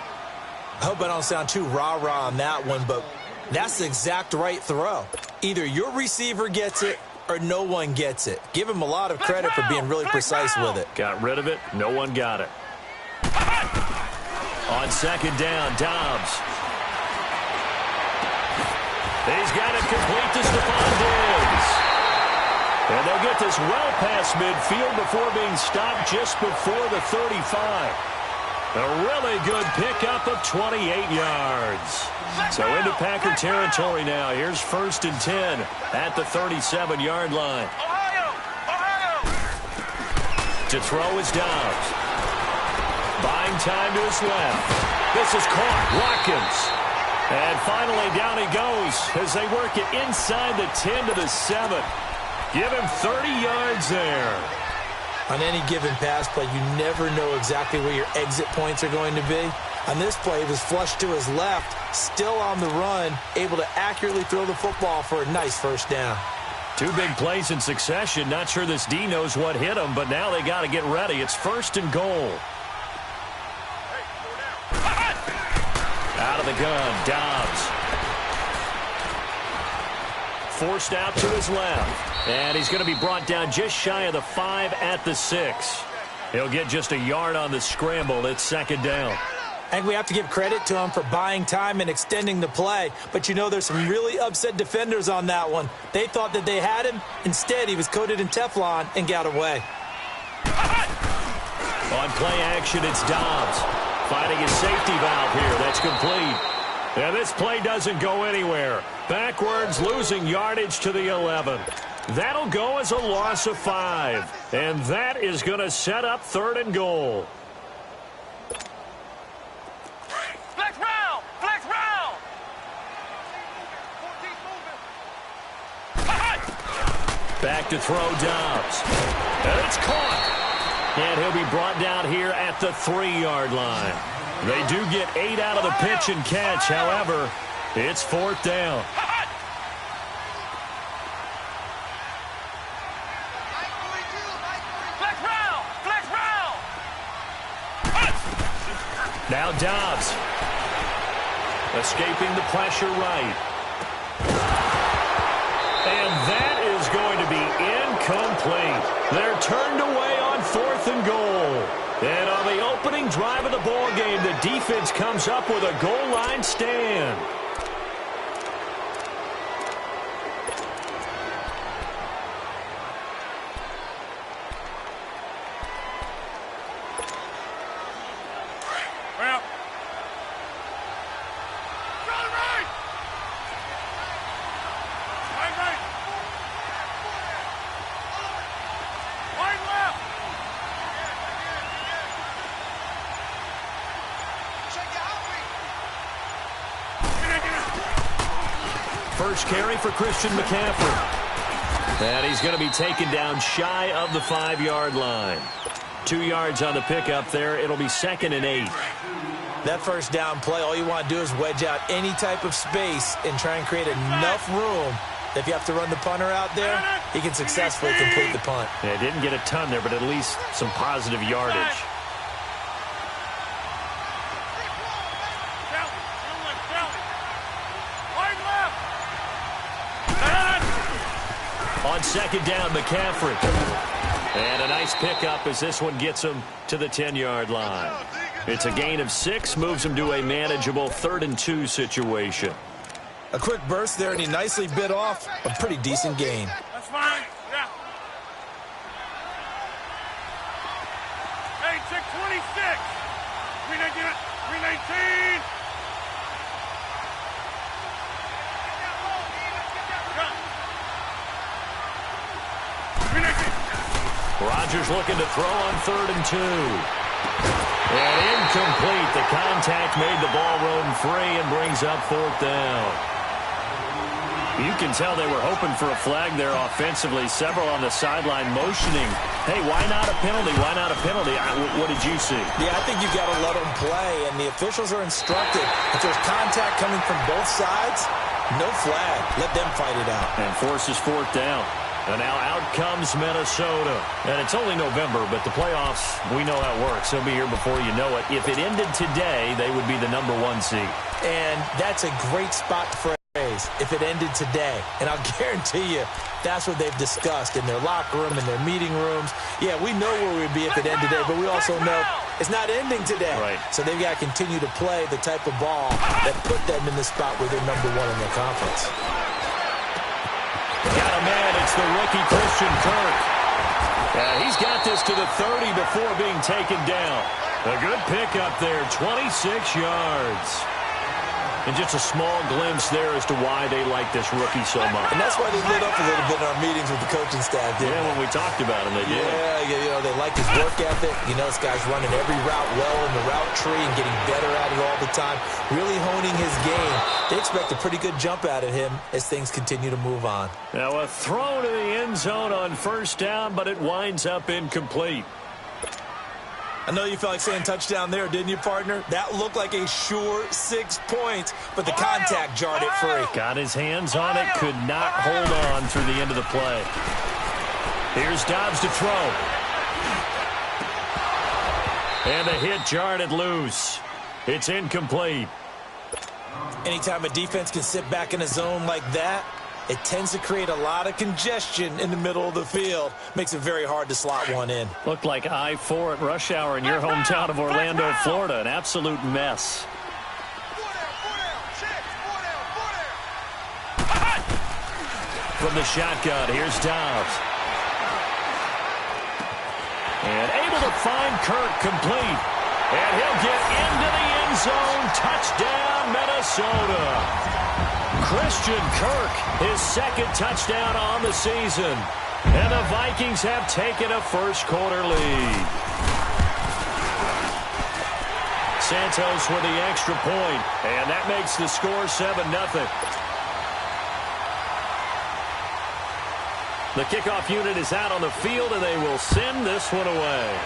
I hope I don't sound too rah-rah on that one, but that's the exact right throw. Either your receiver gets it or no one gets it. Give him a lot of credit for being really precise with it. Got rid of it. No one got it. On 2nd down, Dobbs. He's got it complete to Stephon Diggs. And they'll get this well past midfield before being stopped just before the 35. A really good pickup of 28 yards. So into Packer territory now. Here's 1st and 10 at the 37-yard line. Ohio! To throw is Dobbs. Buying time to his left. This is caught. Watkins. And finally down he goes as they work it inside the 10 to the 7. Give him 30 yards there. On any given pass play, you never know exactly where your exit points are going to be. On this play, it was flushed to his left, still on the run, able to accurately throw the football for a nice 1st down. 2 big plays in succession. Not sure this D knows what hit him, but now they got to get ready. It's 1st and goal. Out of the gun, Dobbs. Forced out to his left. And he's going to be brought down just shy of the 5 at the 6. He'll get just a yard on the scramble. It's 2nd down. I think we have to give credit to him for buying time and extending the play. But you know, there's some really upset defenders on that one. They thought that they had him. Instead, he was coated in Teflon and got away. On play action, it's Dobbs. Finding his safety valve here. That's complete. And this play doesn't go anywhere. Backwards, losing yardage to the 11. That'll go as a loss of 5. And that is going to set up 3rd and goal. Flex round! Flex round! Back to throw Dobbs. And it's caught. And he'll be brought down here at the 3-yard line. They do get 8 out of the pitch and catch. However, it's 4th down. Now Dobbs. Escaping the pressure right. And that is going to be incomplete. They're turned away on 4th and goal. And on the opening drive of the ball game, the defense comes up with a goal line stand. First carry for Christian McCaffrey. And he's going to be taken down shy of the 5-yard line. 2 yards on the pickup there. It'll be 2nd and 8. That 1st down play, all you want to do is wedge out any type of space and try and create enough room that if you have to run the punter out there, he can successfully complete the punt. Yeah, didn't get a ton there, but at least some positive yardage. On 2nd down, McCaffrey. And a nice pickup as this one gets him to the 10-yard line. It's a gain of 6, moves him to a manageable 3rd and 2 situation. A quick burst there, and he nicely bit off a pretty decent gain. That's fine. Yeah. Hey, check 26. 319. Rodgers looking to throw on 3rd and 2. And incomplete. The contact made the ball roam free and brings up 4th down. You can tell they were hoping for a flag there offensively. Several on the sideline motioning. Hey, why not a penalty? Why not a penalty? What did you see? Yeah, I think you've got to let them play, and the officials are instructed. If there's contact coming from both sides, no flag. Let them fight it out. And forces 4th down. And now out comes Minnesota. And it's only November, but the playoffs, we know how it works. They'll be here before you know it. If it ended today, they would be the #1 seed. And that's a great spot to phrase. If it ended today. And I'll guarantee you, that's what they've discussed in their locker room, in their meeting rooms. Yeah, we know where we'd be if it ended today, but we also know it's not ending today. Right. So they've got to continue to play the type of ball that put them in the spot where they're #1 in their conference. Got a man. It's the rookie Christian Kirk. He's got this to the 30 before being taken down. A good pickup there, 26 yards. And just a small glimpse there as to why they like this rookie so much. And that's why they lit up a little bit in our meetings with the coaching staff, didn't they? When we talked about him, they did. Yeah, you know, they like his work ethic. You know, this guy's running every route well in the route tree and getting better at it all the time, really honing his game. They expect a pretty good jump out of him as things continue to move on. Now a throw to the end zone on 1st down, but it winds up incomplete. I know you felt like saying touchdown there, didn't you, partner? That looked like a sure 6 points, but the contact jarred it free. Got his hands on it, could not hold on through the end of the play. Here's Dobbs to throw. And the hit jarred it loose. It's incomplete. Anytime a defense can sit back in a zone like that, it tends to create a lot of congestion in the middle of the field. Makes it very hard to slot one in. Looked like I-4 at rush hour in your hometown of Orlando, Florida. An absolute mess. From the shotgun, here's Dobbs. And able to find Kirk complete. And he'll get into the end zone. Touchdown, Minnesota. Christian Kirk, his 2nd touchdown on the season. And the Vikings have taken a first-quarter lead. Santos with the extra point, and that makes the score 7-0. The kickoff unit is out on the field, and they will send this one away.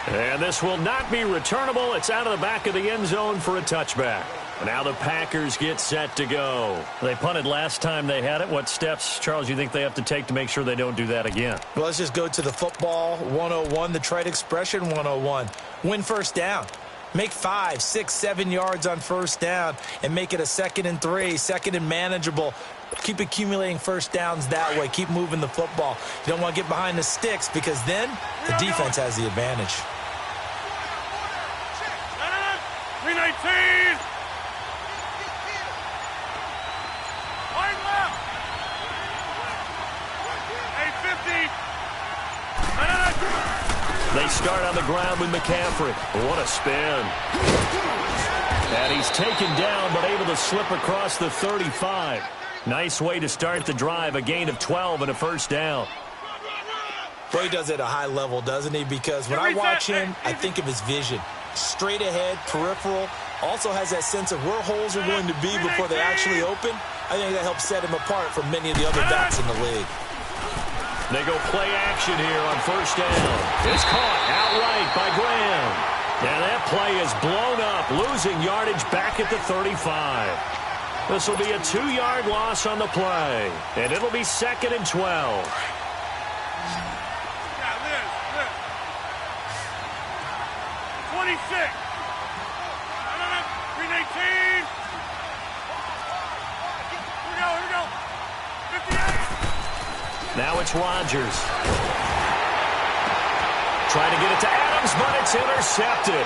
And this will not be returnable. It's out of the back of the end zone for a touchback. Now the Packers get set to go. They punted last time they had it. What steps, Charles, you think they have to take to make sure they don't do that again? Well, let's just go to the football 101, the trade expression 101. Win 1st down. Make 5, 6, 7 yards on 1st down and make it a 2nd and 3, 2nd and manageable. Keep accumulating 1st downs that way. Keep moving the football. You don't want to get behind the sticks because then the defense has the advantage. 319! Wide left! 850! They start on the ground with McCaffrey. What a spin. And he's taken down but able to slip across the 35. Nice way to start the drive. A gain of 12 and a 1st down. Boy, he does it at a high level, doesn't he? Because when I watch him, I think of his vision. Straight ahead, peripheral. Also has that sense of where holes are going to be before they actually open. I think that helps set him apart from many of the other backs in the league. They go play action here on 1st down. It's caught outright by Graham. And that play is blown up, losing yardage back at the 35. This will be a 2-yard loss on the play. And it'll be 2nd and 12. 26. 319. Here we go. 58. Now it's Rodgers. Trying to get it to Adams, but it's intercepted.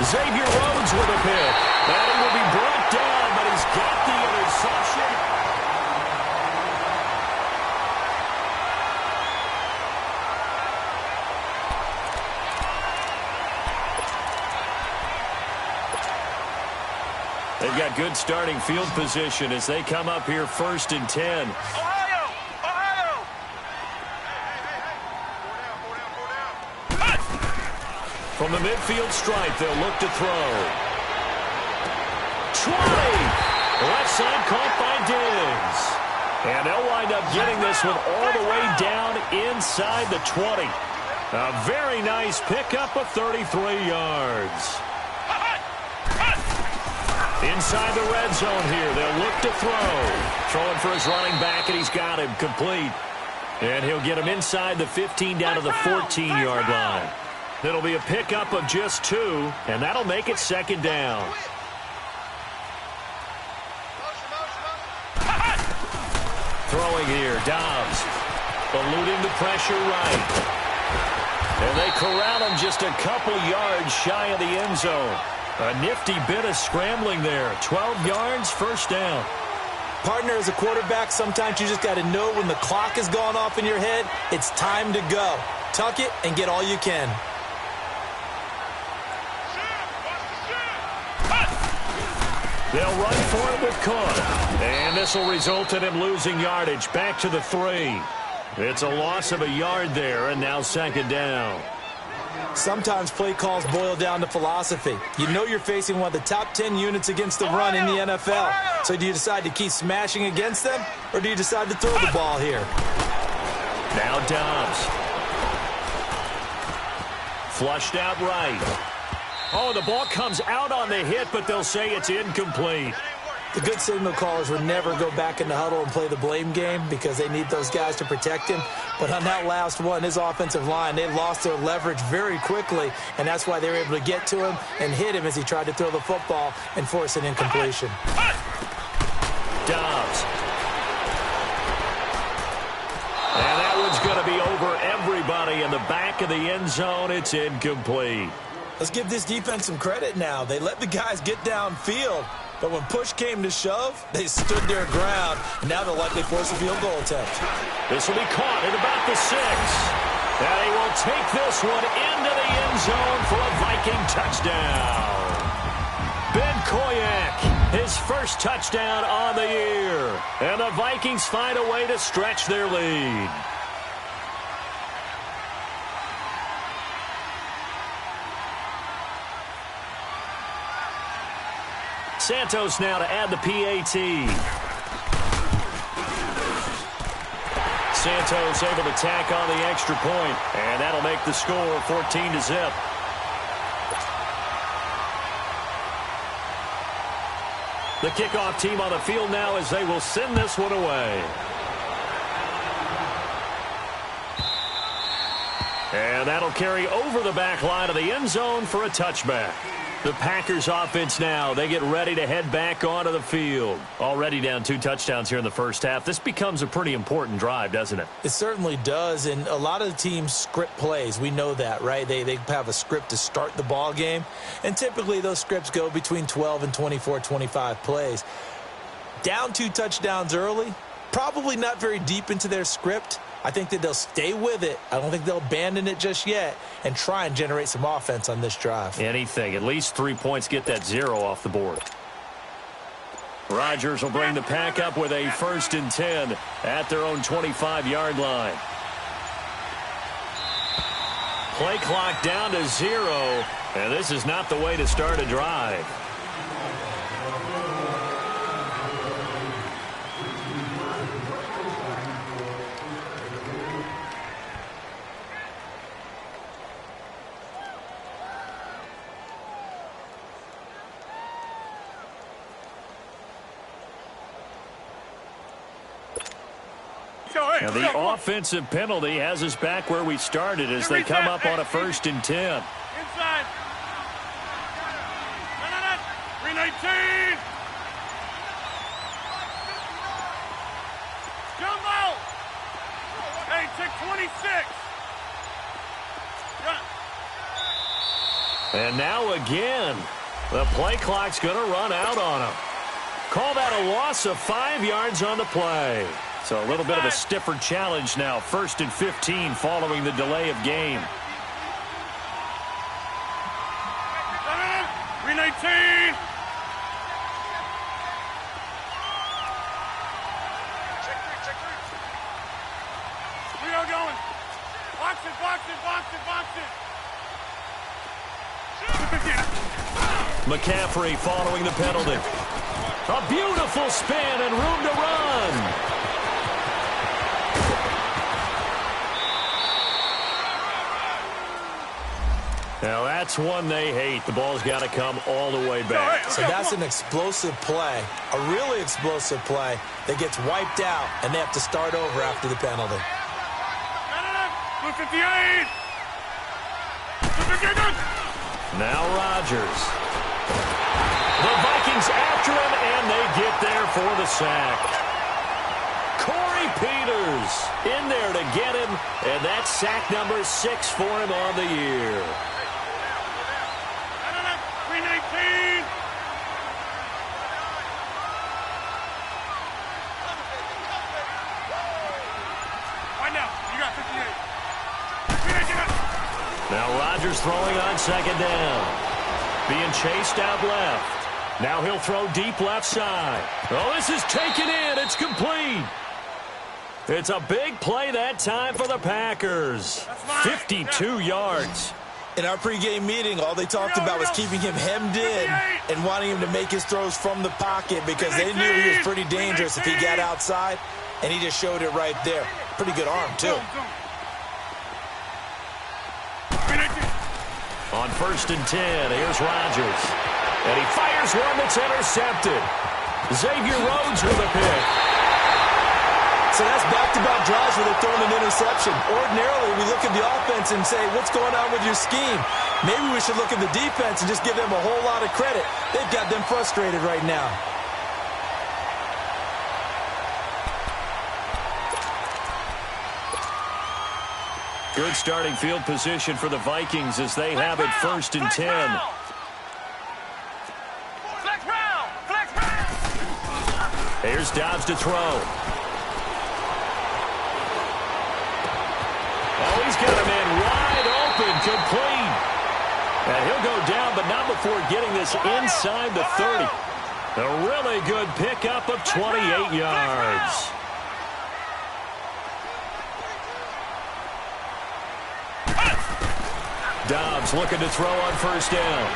Xavier Rhodes with a pick. And he will be brought down, but he's got the interception. They've got good starting field position as they come up here 1st and 10. Ohio! From the midfield stripe, they'll look to throw. 20! Left side caught by Diggs. And they'll wind up getting this one all the way down inside the 20. A very nice pickup of 33 yards. Inside the red zone here, they'll look to throw. Throwing for his running back, and he's got him complete. And he'll get him inside the 15 down to the 14-yard line. It'll be a pickup of just 2, and that'll make it second down. Throwing here, Dobbs. Eluding the pressure right. And they corral him just a couple yards shy of the end zone. A nifty bit of scrambling there. 12 yards, first down. Partner, as a quarterback, sometimes you just got to know when the clock has gone off in your head, it's time to go. Tuck it and get all you can. They'll run for it with Cook. And this will result in him losing yardage back to the 3. It's a loss of a yard there, and now second down. Sometimes play calls boil down to philosophy. You know you're facing one of the top 10 units against the run in the NFL. So do you decide to keep smashing against them, or do you decide to throw the ball here? Now Dobbs. Flushed out right. Oh, the ball comes out on the hit, but they'll say it's incomplete. The good signal callers would never go back in the huddle and play the blame game because they need those guys to protect him. But on that last one, his offensive line, they lost their leverage very quickly, and that's why they were able to get to him and hit him as he tried to throw the football and force an incompletion. Dobbs. And that one's going to be over everybody in the back of the end zone. It's incomplete. Let's give this defense some credit now. They let the guys get downfield, but when push came to shove, they stood their ground. Now they'll likely force a field goal attempt. This will be caught at about the 6. And he will take this one into the end zone for a Viking touchdown. Ben Koyak, his first touchdown on the year. And the Vikings find a way to stretch their lead. Santos now to add the PAT. Santos able to tack on the extra point, and that'll make the score 14-0. The kickoff team on the field now as they will send this one away. And that'll carry over the back line of the end zone for a touchback. The Packers offense now, they get ready to head back onto the field. Already down 2 touchdowns here in the first half. This becomes a pretty important drive, doesn't it? It certainly does, and a lot of the teams script plays. We know that, right? They have a script to start the ball game, and typically those scripts go between 12 and 24, 25 plays. Down 2 touchdowns early, probably not very deep into their script. I think that they'll stay with it. I don't think they'll abandon it just yet and try and generate some offense on this drive. Anything. At least 3 points, get that 0 off the board. Rodgers will bring the pack up with a 1st and 10 at their own 25-yard line. Play clock down to 0, and this is not the way to start a drive. Now the offensive penalty has us back where we started as they come up on a 1st and 10. Inside. 319. Jumbo. Hey, take 26. And now again, the play clock's going to run out on him. Call that a loss of 5 yards on the play. So a little bit of a stiffer challenge now. 1st and 15 following the delay of game. 319. Check 3. 3-0 going. Box it. McCaffrey following the penalty. A beautiful spin and room to run. Now that's one they hate. The ball's got to come all the way back. So that's an explosive play, a really explosive play that gets wiped out, and they have to start over after the penalty. 58. Now Rodgers. The Vikings after him, and they get there for the sack. Corey Peters in there to get him, and that's sack number 6 for him on the year. 319. Right now, you got 58. Now Rodgers throwing on second down. Being chased out left. Now he'll throw deep left side. Oh, this is taken in. It's complete. It's a big play that time for the Packers. 52 yards. In our pregame meeting, all they talked about was keeping him hemmed in and wanting him to make his throws from the pocket because they knew he was pretty dangerous if he got outside, and he just showed it right there. Pretty good arm, too. On 1st and 10, here's Rodgers. And he fires one that's intercepted. Xavier Rhodes with a pick. So that's back-to-back drives where they're throwing an interception. Ordinarily, we look at the offense and say, what's going on with your scheme? Maybe we should look at the defense and just give them a whole lot of credit. They've got them frustrated right now. Good starting field position for the Vikings as they have it 1st and 10. Flex round. Flex round. Here's Dobbs to throw. Oh, he's got a man wide open, complete. And he'll go down, but not before getting this inside the 30. A really good pickup of 28 yards. Dobbs looking to throw on 1st down.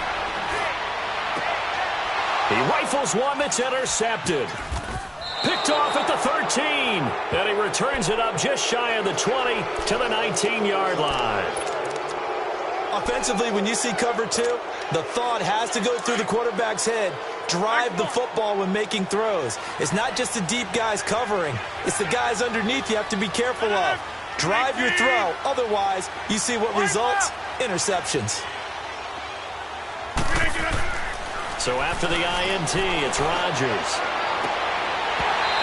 He rifles one that's intercepted. Picked off at the 13. And he returns it up just shy of the 20 to the 19-yard line. Offensively, when you see cover 2, the thought has to go through the quarterback's head. Drive the football when making throws. It's not just the deep guys covering. It's the guys underneath you have to be careful of. Drive your throw. Otherwise, you see what results? Interceptions. So after the INT, it's Rodgers.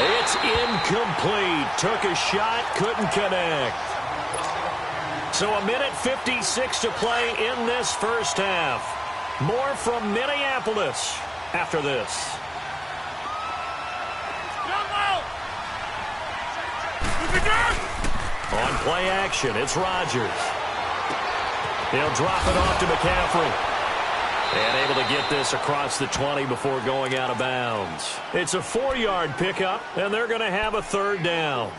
It's incomplete. Took a shot, couldn't connect. So a minute 56 to play in this first half. More from Minneapolis after this. On play action, it's Rodgers. He'll drop it off to McCaffrey. And able to get this across the 20 before going out of bounds. It's a 4-yard pickup, and they're going to have a 3rd down.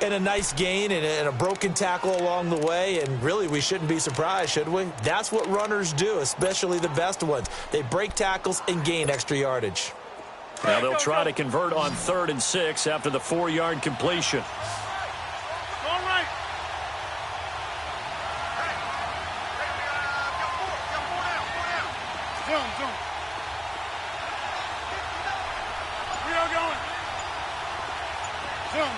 And a nice gain and a broken tackle along the way, and really we shouldn't be surprised, should we? That's what runners do, especially the best ones. They break tackles and gain extra yardage. Now they'll try to convert on 3rd and 6 after the 4-yard completion. All right. Zoom. We are going. Zoom.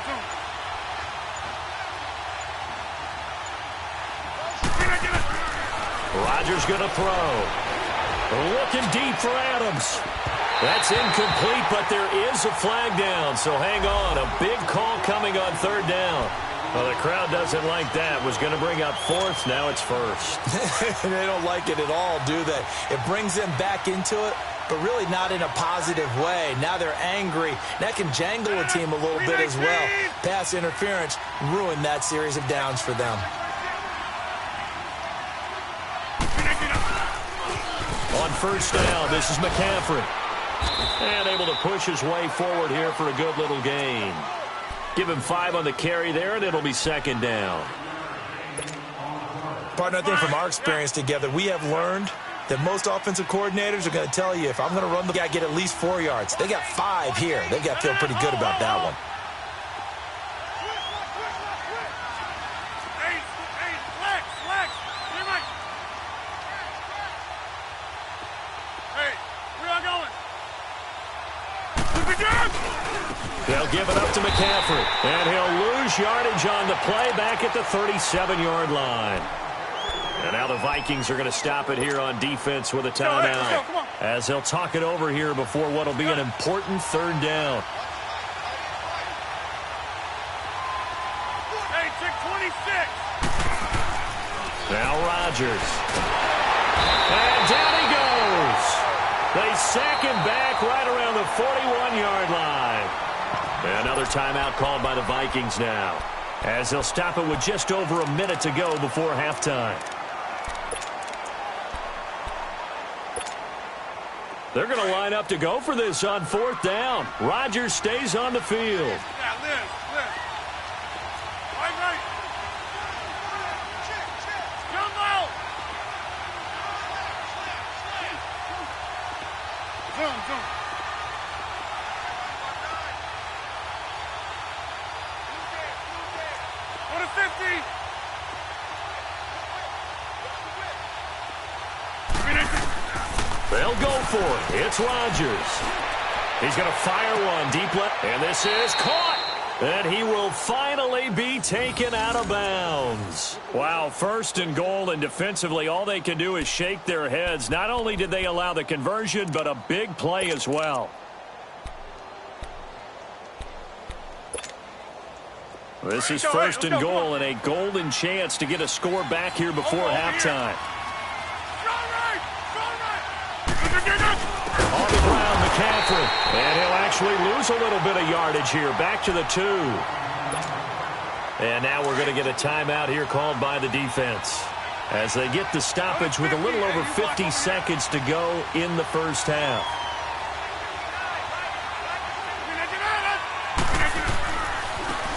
Rodgers going to throw. Looking deep for Adams. That's incomplete, but there is a flag down, so hang on. A big call coming on 3rd down. Well, the crowd doesn't like that. Was going to bring up 4th. Now it's 1st. They don't like it at all, do they? It brings them back into it, but really not in a positive way. Now they're angry. That can jangle a team a little bit as well. Pass interference ruined that series of downs for them. On 1st down, this is McCaffrey. And able to push his way forward here for a good little gain. Give him 5 on the carry there, and it'll be 2nd down. Partner, I think from our experience together, we have learned that most offensive coordinators are going to tell you, if I'm going to run the guy, get at least 4 yards. They got 5 here. They've got to feel pretty good about that one. They'll give it up to McCaffrey, and he'll lose yardage on the play back at the 37-yard line. And now the Vikings are going to stop it here on defense with a timeout, as they'll talk it over here before what will be an important 3rd down. Hey, check 26. Now Rodgers. And down he goes. They sack him back right around the 41-yard line. Another timeout called by the Vikings now, as they'll stop it with just over a minute to go before halftime. They're going to line up to go for this on 4th down. Rodgers stays on the field. Yeah, Liz. Right. Jump out. Zoom. Go to 50. They'll go for it. It's Rodgers. He's going to fire one deep left, and this is caught. And he will finally be taken out of bounds. Wow, 1st and goal, and defensively all they can do is shake their heads. Not only did they allow the conversion, but a big play as well. This is 1st and goal, and a golden chance to get a score back here before halftime. On the ground, McCaffrey. And he'll actually lose a little bit of yardage here. Back to the 2. And now we're going to get a timeout here called by the defense, as they get the stoppage with a little over 50 seconds to go in the 1st half.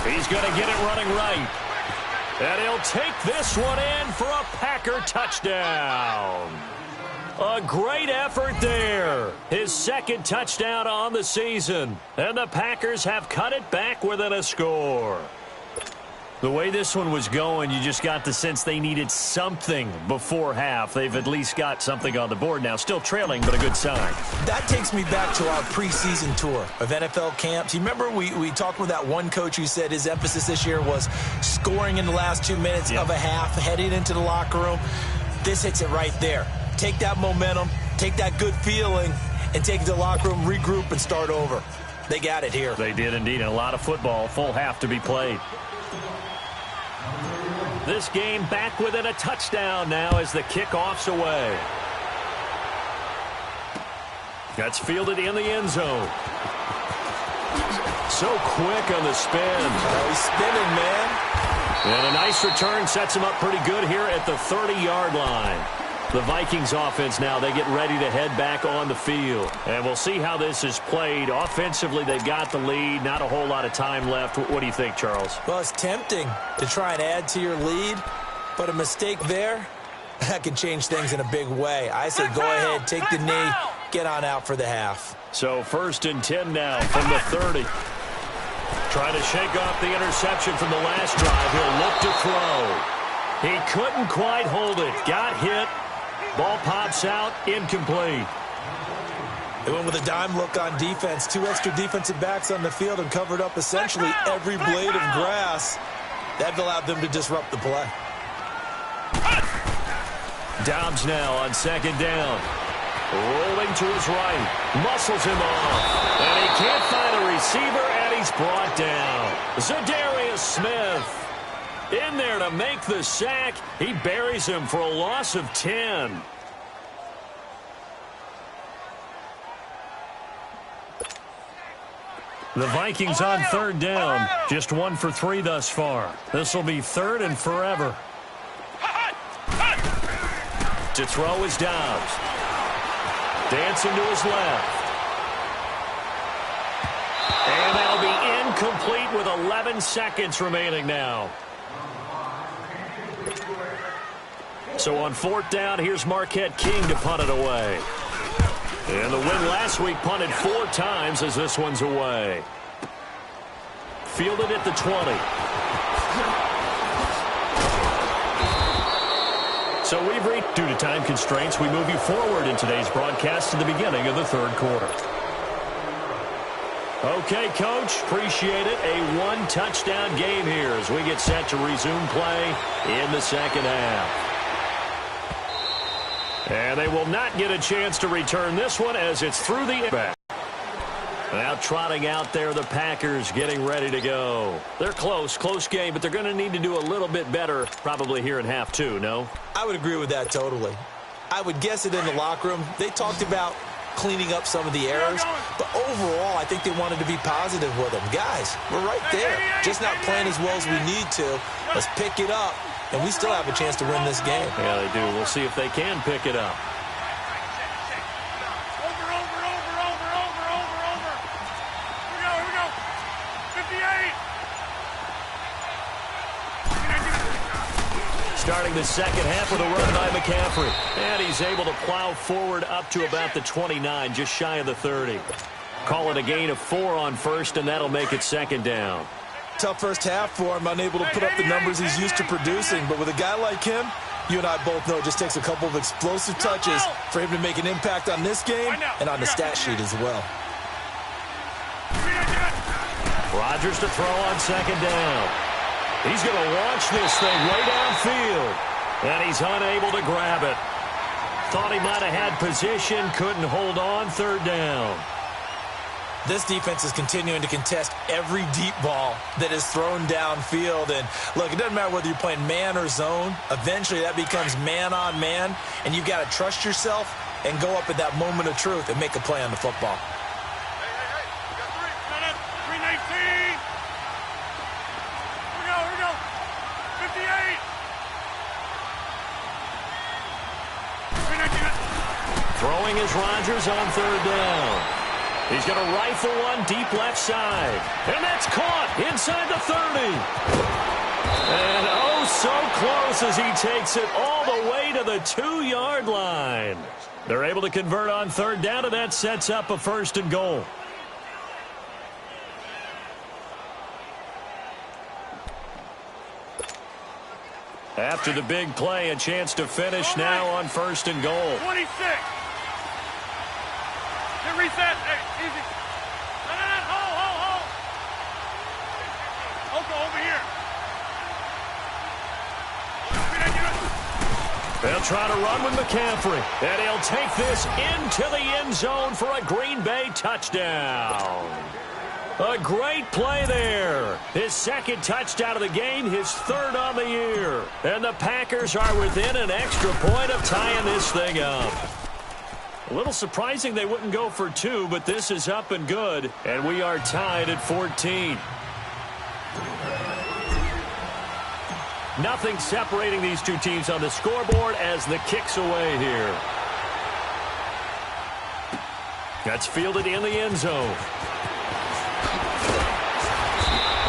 He's going to get it running right. And he'll take this one in for a Packer touchdown. A great effort there. His 2nd touchdown on the season. And the Packers have cut it back within a score. The way this one was going, you just got the sense they needed something before half. They've at least got something on the board now. Still trailing, but a good sign. That takes me back to our preseason tour of NFL camps. You remember we talked with that one coach who said his emphasis this year was scoring in the last 2 minutes of a half, heading into the locker room. This hits it right there. Take that momentum, take that good feeling, and take it to the locker room, regroup, and start over. They got it here. They did indeed. And a lot of football, full half to be played. This game back within a touchdown now as the kickoff's away. That's fielded in the end zone. So quick on the spin. Oh, he's spinning, man. And a nice return sets him up pretty good here at the 30-yard line. The Vikings offense now, they get ready to head back on the field. And we'll see how this is played. Offensively, they've got the lead. Not a whole lot of time left. What do you think, Charles? Well, it's tempting to try and add to your lead, but a mistake there, that can change things in a big way. I say go ahead, take the knee, get on out for the half. So 1st and 10 now from the 30. Trying to shake off the interception from the last drive. He'll look to throw. He couldn't quite hold it. Got hit. Ball pops out, incomplete. They went with a dime look on defense. 2 extra defensive backs on the field and covered up essentially every blade of grass. That allowed them to disrupt the play. Dobbs now on 2nd down. Rolling to his right. Muscles him off. And he can't find a receiver, and he's brought down. Zadarius Smith in there to make the sack. He buries him for a loss of 10. The Vikings on 3rd down. Just 1 for 3 thus far. This will be 3rd and forever. To throw is Dobbs. Dancing to his left. And that'll be incomplete with 11 seconds remaining now. So on 4th down, here's Marquette King to punt it away. And the win last week punted 4 times as this one's away. Fielded at the 20. So we've reached, due to time constraints, we move you forward in today's broadcast to the beginning of the 3rd quarter. Okay, Coach, appreciate it. A 1-touchdown game here as we get set to resume play in the 2nd half. And they will not get a chance to return this one as it's through the back. Now trotting out there, the Packers getting ready to go. They're close game, but they're going to need to do a little bit better probably here in half 2, no? I would agree with that totally. I would guess it in the locker room. They talked about cleaning up some of the errors, but overall, I think they wanted to be positive with them. Guys, we're right there. Just not playing as well as we need to. Let's pick it up, and we still have a chance to win this game. Yeah, they do. We'll see if they can pick it up. Starting the 2nd half with a run by McCaffrey. And he's able to plow forward up to about the 29, just shy of the 30. Call it a gain of 4 on 1st, and that'll make it 2nd down. Tough first half for him, unable to put up the numbers he's used to producing. But with a guy like him, you and I both know it just takes a couple of explosive touches for him to make an impact on this game and on the stat sheet as well. Rodgers to throw on 2nd down. He's going to launch this thing way downfield. And he's unable to grab it. Thought he might have had position, couldn't hold on, 3rd down. This defense is continuing to contest every deep ball that is thrown downfield. And look, it doesn't matter whether you're playing man or zone. Eventually that becomes man on man. And you've got to trust yourself and go up at that moment of truth and make a play on the football. Throwing is Rodgers on 3rd down. He's going to rifle one deep left side. And that's caught inside the 30. And oh, so close as he takes it all the way to the 2-yard line. They're able to convert on 3rd down, and that sets up a 1st and goal. After the big play, a chance to finish now on 1st and goal. 26. Get reset. Hey, easy. Hold. Oko, over here. They'll try to run with McCaffrey. And he'll take this into the end zone for a Green Bay touchdown. A great play there. His 2nd touchdown of the game, his 3rd on the year. And the Packers are within an extra point of tying this thing up. A little surprising they wouldn't go for 2, but this is up and good. And we are tied at 14. Nothing separating these two teams on the scoreboard as the kick's away here. That's fielded in the end zone.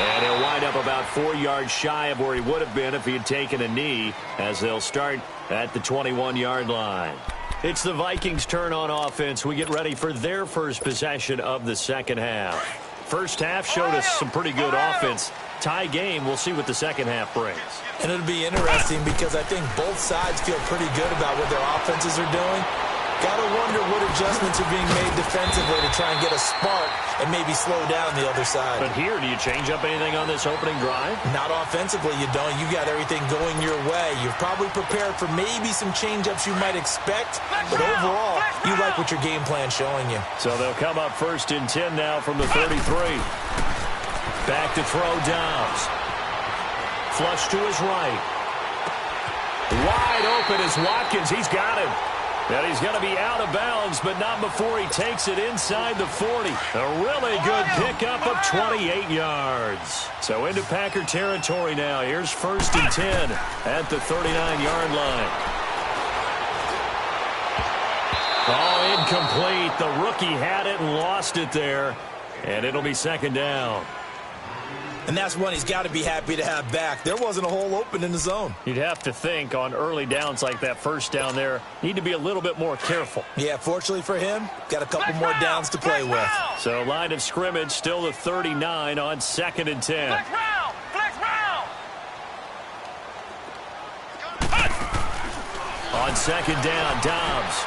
And he'll wind up about 4 yards shy of where he would have been if he had taken a knee, as they'll start at the 21-yard line. It's the Vikings' turn on offense. We get ready for their first possession of the 2nd half. First half showed us some pretty good offense. Tie game, we'll see what the 2nd half brings. And it'll be interesting because I think both sides feel pretty good about what their offenses are doing. Got to wonder what adjustments are being made defensively to try and get a spark and maybe slow down the other side. But here, do you change up anything on this opening drive? Not offensively, you don't. You got everything going your way. You've probably prepared for maybe some change-ups you might expect, but overall, you like what your game plan's showing you. So they'll come up 1st and 10 now from the 33. Back to throw Dobbs. Flush to his right. Wide open is Watkins. He's got him. And he's going to be out of bounds, but not before he takes it inside the 40. A really good pickup of 28 yards. So into Packer territory now. Here's 1st and 10 at the 39-yard line. Oh, incomplete. The rookie had it and lost it there. And it'll be 2nd down. And that's one he's got to be happy to have back. There wasn't a hole open in the zone. You'd have to think on early downs like that first down there, need to be a little bit more careful. Yeah, fortunately for him, got a couple more downs to play with. So line of scrimmage still the 39 on 2nd and 10. On 2nd down, Dobbs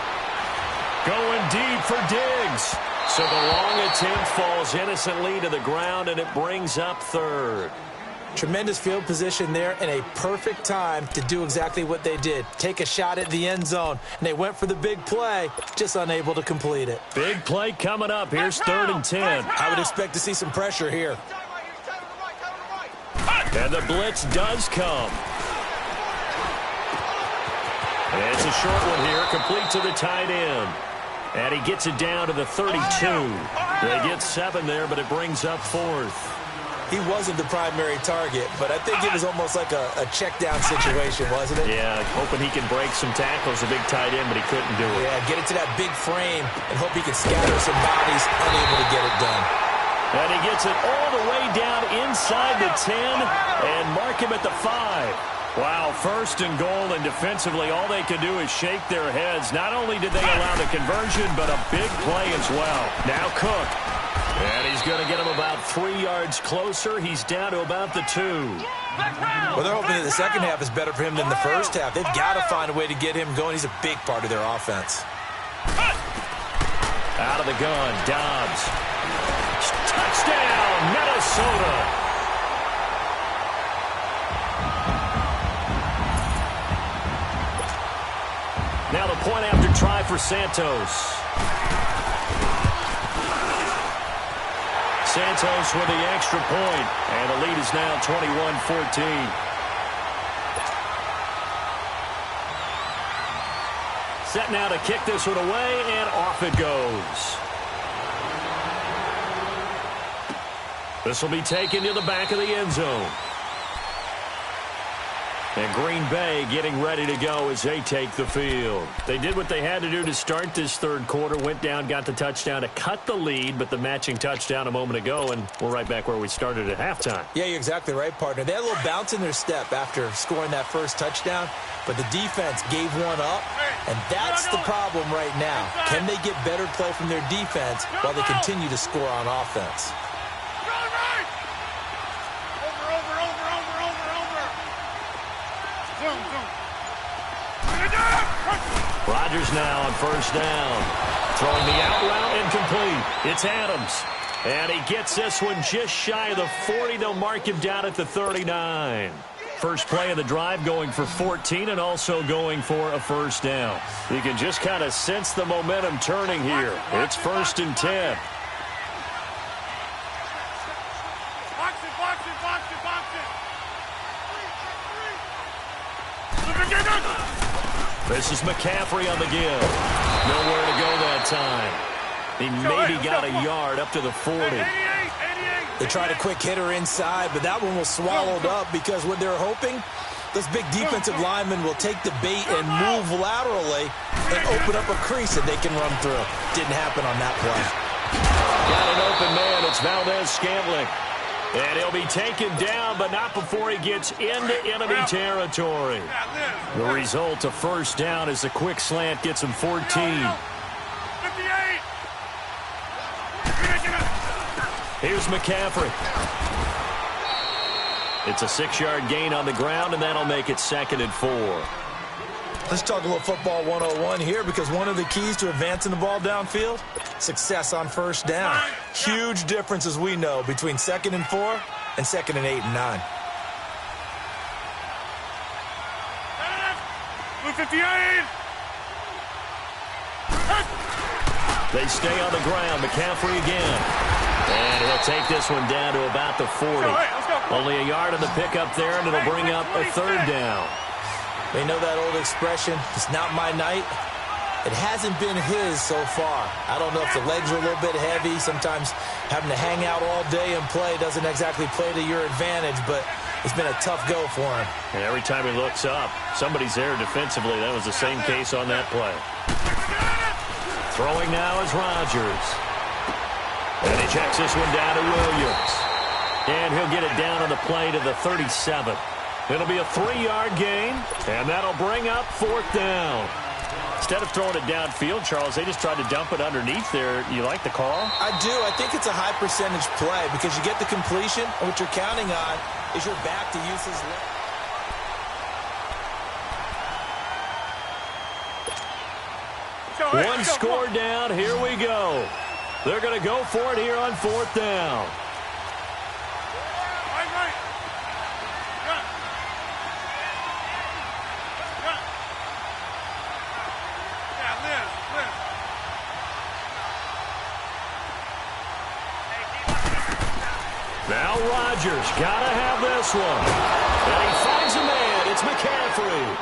going deep for Diggs. So the long attempt falls innocently to the ground, and it brings up 3rd. Tremendous field position there and a perfect time to do exactly what they did. Take a shot at the end zone, and they went for the big play, just unable to complete it. Big play coming up. Here's 3rd and 10. I would expect to see some pressure here. And the blitz does come. And it's a short one here, complete to the tight end. And he gets it down to the 32. They get 7 there, but it brings up 4th. He wasn't the primary target, but I think it was almost like a check-down situation, wasn't it? Yeah, hoping he can break some tackles, a big tight end, but he couldn't do it. Yeah, get it to that big frame and hope he can scatter some bodies, unable to get it done. And he gets it all the way down inside the 10 and mark him at the 5. Wow, 1st and goal, and defensively all they can do is shake their heads. Not only did they allow the conversion, but a big play as well. Now Cook. And he's going to get him about 3 yards closer. He's down to about the 2. Well, they're hoping that the second half is better for him than the first half. They've got to find a way to get him going. He's a big part of their offense. Out of the gun, Dobbs. Touchdown, Minnesota. Now the point after try for Santos. Santos with the extra point, and the lead is now 21-14. Set now to kick this one away, and off it goes. This will be taken to the back of the end zone. And Green Bay getting ready to go as they take the field. They did what they had to do to start this 3rd quarter. Went down, got the touchdown to cut the lead, but the matching touchdown a moment ago, and we're right back where we started at halftime. Yeah, you're exactly right, partner. They had a little bounce in their step after scoring that first touchdown, but the defense gave one up, and that's the problem right now. Can they get better play from their defense while they continue to score on offense? Rodgers now on 1st down. Throwing the out route incomplete. It's Adams. And he gets this one just shy of the 40. They'll mark him down at the 39. First play of the drive going for 14 and also going for a 1st down. You can just kind of sense the momentum turning here. It's 1st and 10. This is McCaffrey on the give. Nowhere to go that time. He maybe got a yard up to the 40. They tried a quick hitter inside, but that one was swallowed up because what they're hoping, those big defensive linemen will take the bait and move laterally and open up a crease that they can run through. Didn't happen on that play. Got an open man. It's Valdez-Scantling. And he'll be taken down, but not before he gets into enemy territory. The result, a 1st down as the quick slant gets him 14. 58. Here's McCaffrey. It's a 6-yard gain on the ground, and that'll make it 2nd and 4. Let's talk a little football 101 here, because one of the keys to advancing the ball downfield, success on 1st down. Huge difference, as we know, between 2nd and 4 and 2nd and 8 and 9. 58. They stay on the ground. McCaffrey again. And he'll take this one down to about the 40. Only a yard on the pickup there, and it'll bring up a 3rd down. They know that old expression, it's not my night. It hasn't been his so far. I don't know if the legs are a little bit heavy. Sometimes having to hang out all day and play doesn't exactly play to your advantage, but it's been a tough go for him. And every time he looks up, somebody's there defensively. That was the same case on that play. Throwing now is Rodgers. And he checks this one down to Williams. And he'll get it down on the play to the 37. It'll be a 3-yard gain, and that'll bring up 4th down. Instead of throwing it downfield, Charles, they just tried to dump it underneath there. You like the call? I do. I think it's a high percentage play because you get the completion, and what you're counting on is your back to use his leg. One score down. Here we go. They're going to go for it here on 4th down. Now Rodgers got to have this one. And he finds a man. It's McCaffrey.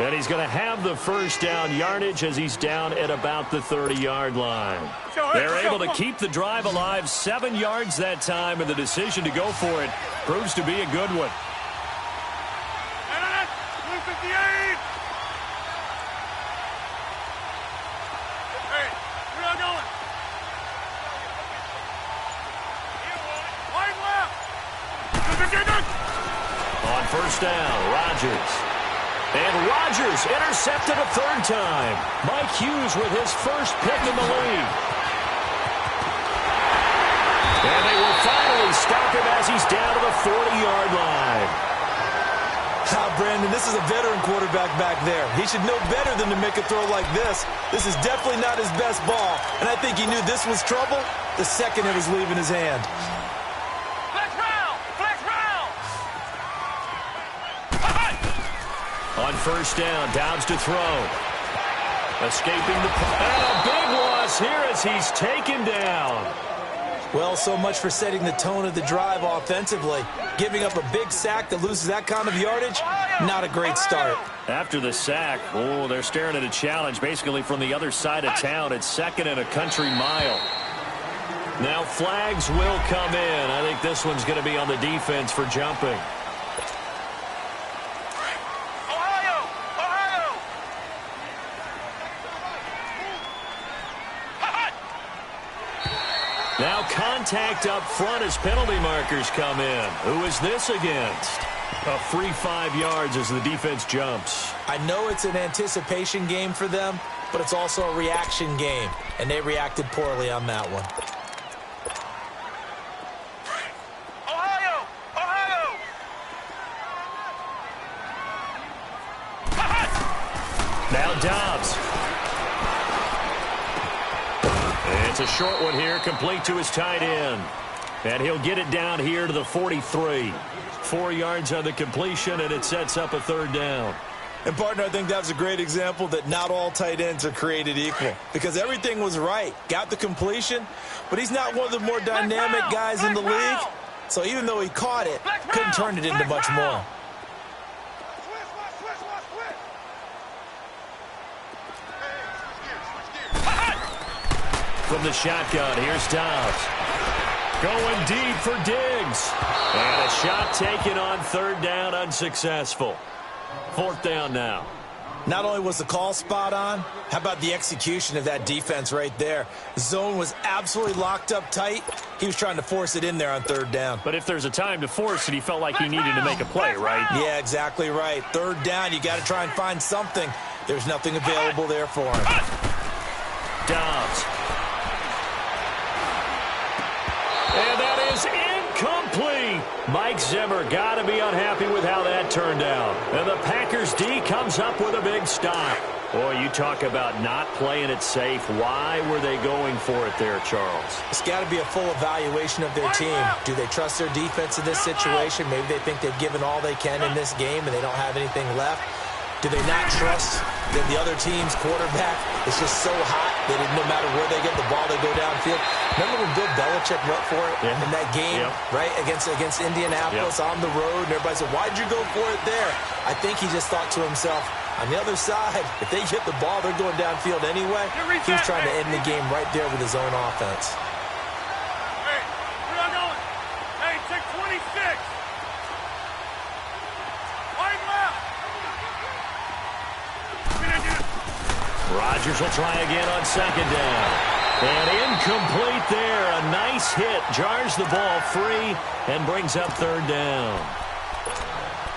And he's going to have the first down yardage as he's down at about the 30-yard line. They're able to keep the drive alive, 7 yards that time, and the decision to go for it proves to be a good one. On first down, Rodgers. And Rodgers intercepted a 3rd time. Mike Hughes with his first pick in the league. And they will finally stop him as he's down to the 40-yard line. Brandon, this is a veteran quarterback back there. He should know better than to make a throw like this. This is definitely not his best ball. And I think he knew this was trouble the second it was leaving his hand. On first down, Downs to throw. Escaping the... And a big loss here as he's taken down. Well, so much for setting the tone of the drive offensively. Giving up a big sack that loses that kind of yardage, not a great start. After the sack, they're staring at a challenge basically from the other side of town. It's 2nd and a country mile. Now flags will come in. I think this one's going to be on the defense for jumping. Now contact up front as penalty markers come in. Who is this against? A free 5 yards as the defense jumps. I know it's an anticipation game for them, but it's also a reaction game, and they reacted poorly on that one. Now Dobbs. It's a short one here, complete to his tight end. And he'll get it down here to the 43. 4 yards on the completion, and it sets up a 3rd down. And, partner, I think that was a great example that not all tight ends are created equal. Because everything was right. Got the completion, but he's not one of the more dynamic guys in the league. So even though he caught it, couldn't turn it into much more. From the shotgun, here's Dobbs. Going deep for Diggs. And a shot taken on 3rd down, unsuccessful. 4th down now. Not only was the call spot on, how about the execution of that defense right there? The zone was absolutely locked up tight. He was trying to force it in there on 3rd down. But if there's a time to force it, he felt like he needed to make a play, right? Yeah, exactly right. 3rd down, you got to try and find something. There's nothing available there for him. Dobbs. And that is incomplete. Mike Zimmer got to be unhappy with how that turned out. And the Packers D comes up with a big stop. Boy, you talk about not playing it safe. Why were they going for it there, Charles? It's got to be a full evaluation of their team. Do they trust their defense in this situation? Maybe they think they've given all they can in this game and they don't have anything left. Do they not trust that the other team's quarterback is just so hot that no matter where they get the ball, they go downfield? Remember when Bill Belichick went for it in that game, right, against Indianapolis on the road, and everybody said, why'd you go for it there? I think he just thought to himself, on the other side, if they get the ball, they're going downfield anyway. He was trying to end the game right there with his own offense. Hey, we're not going. Hey, check 26. Wide left. Rodgers will try again on 2nd down. And incomplete there. A nice hit. Jars the ball free and brings up third down.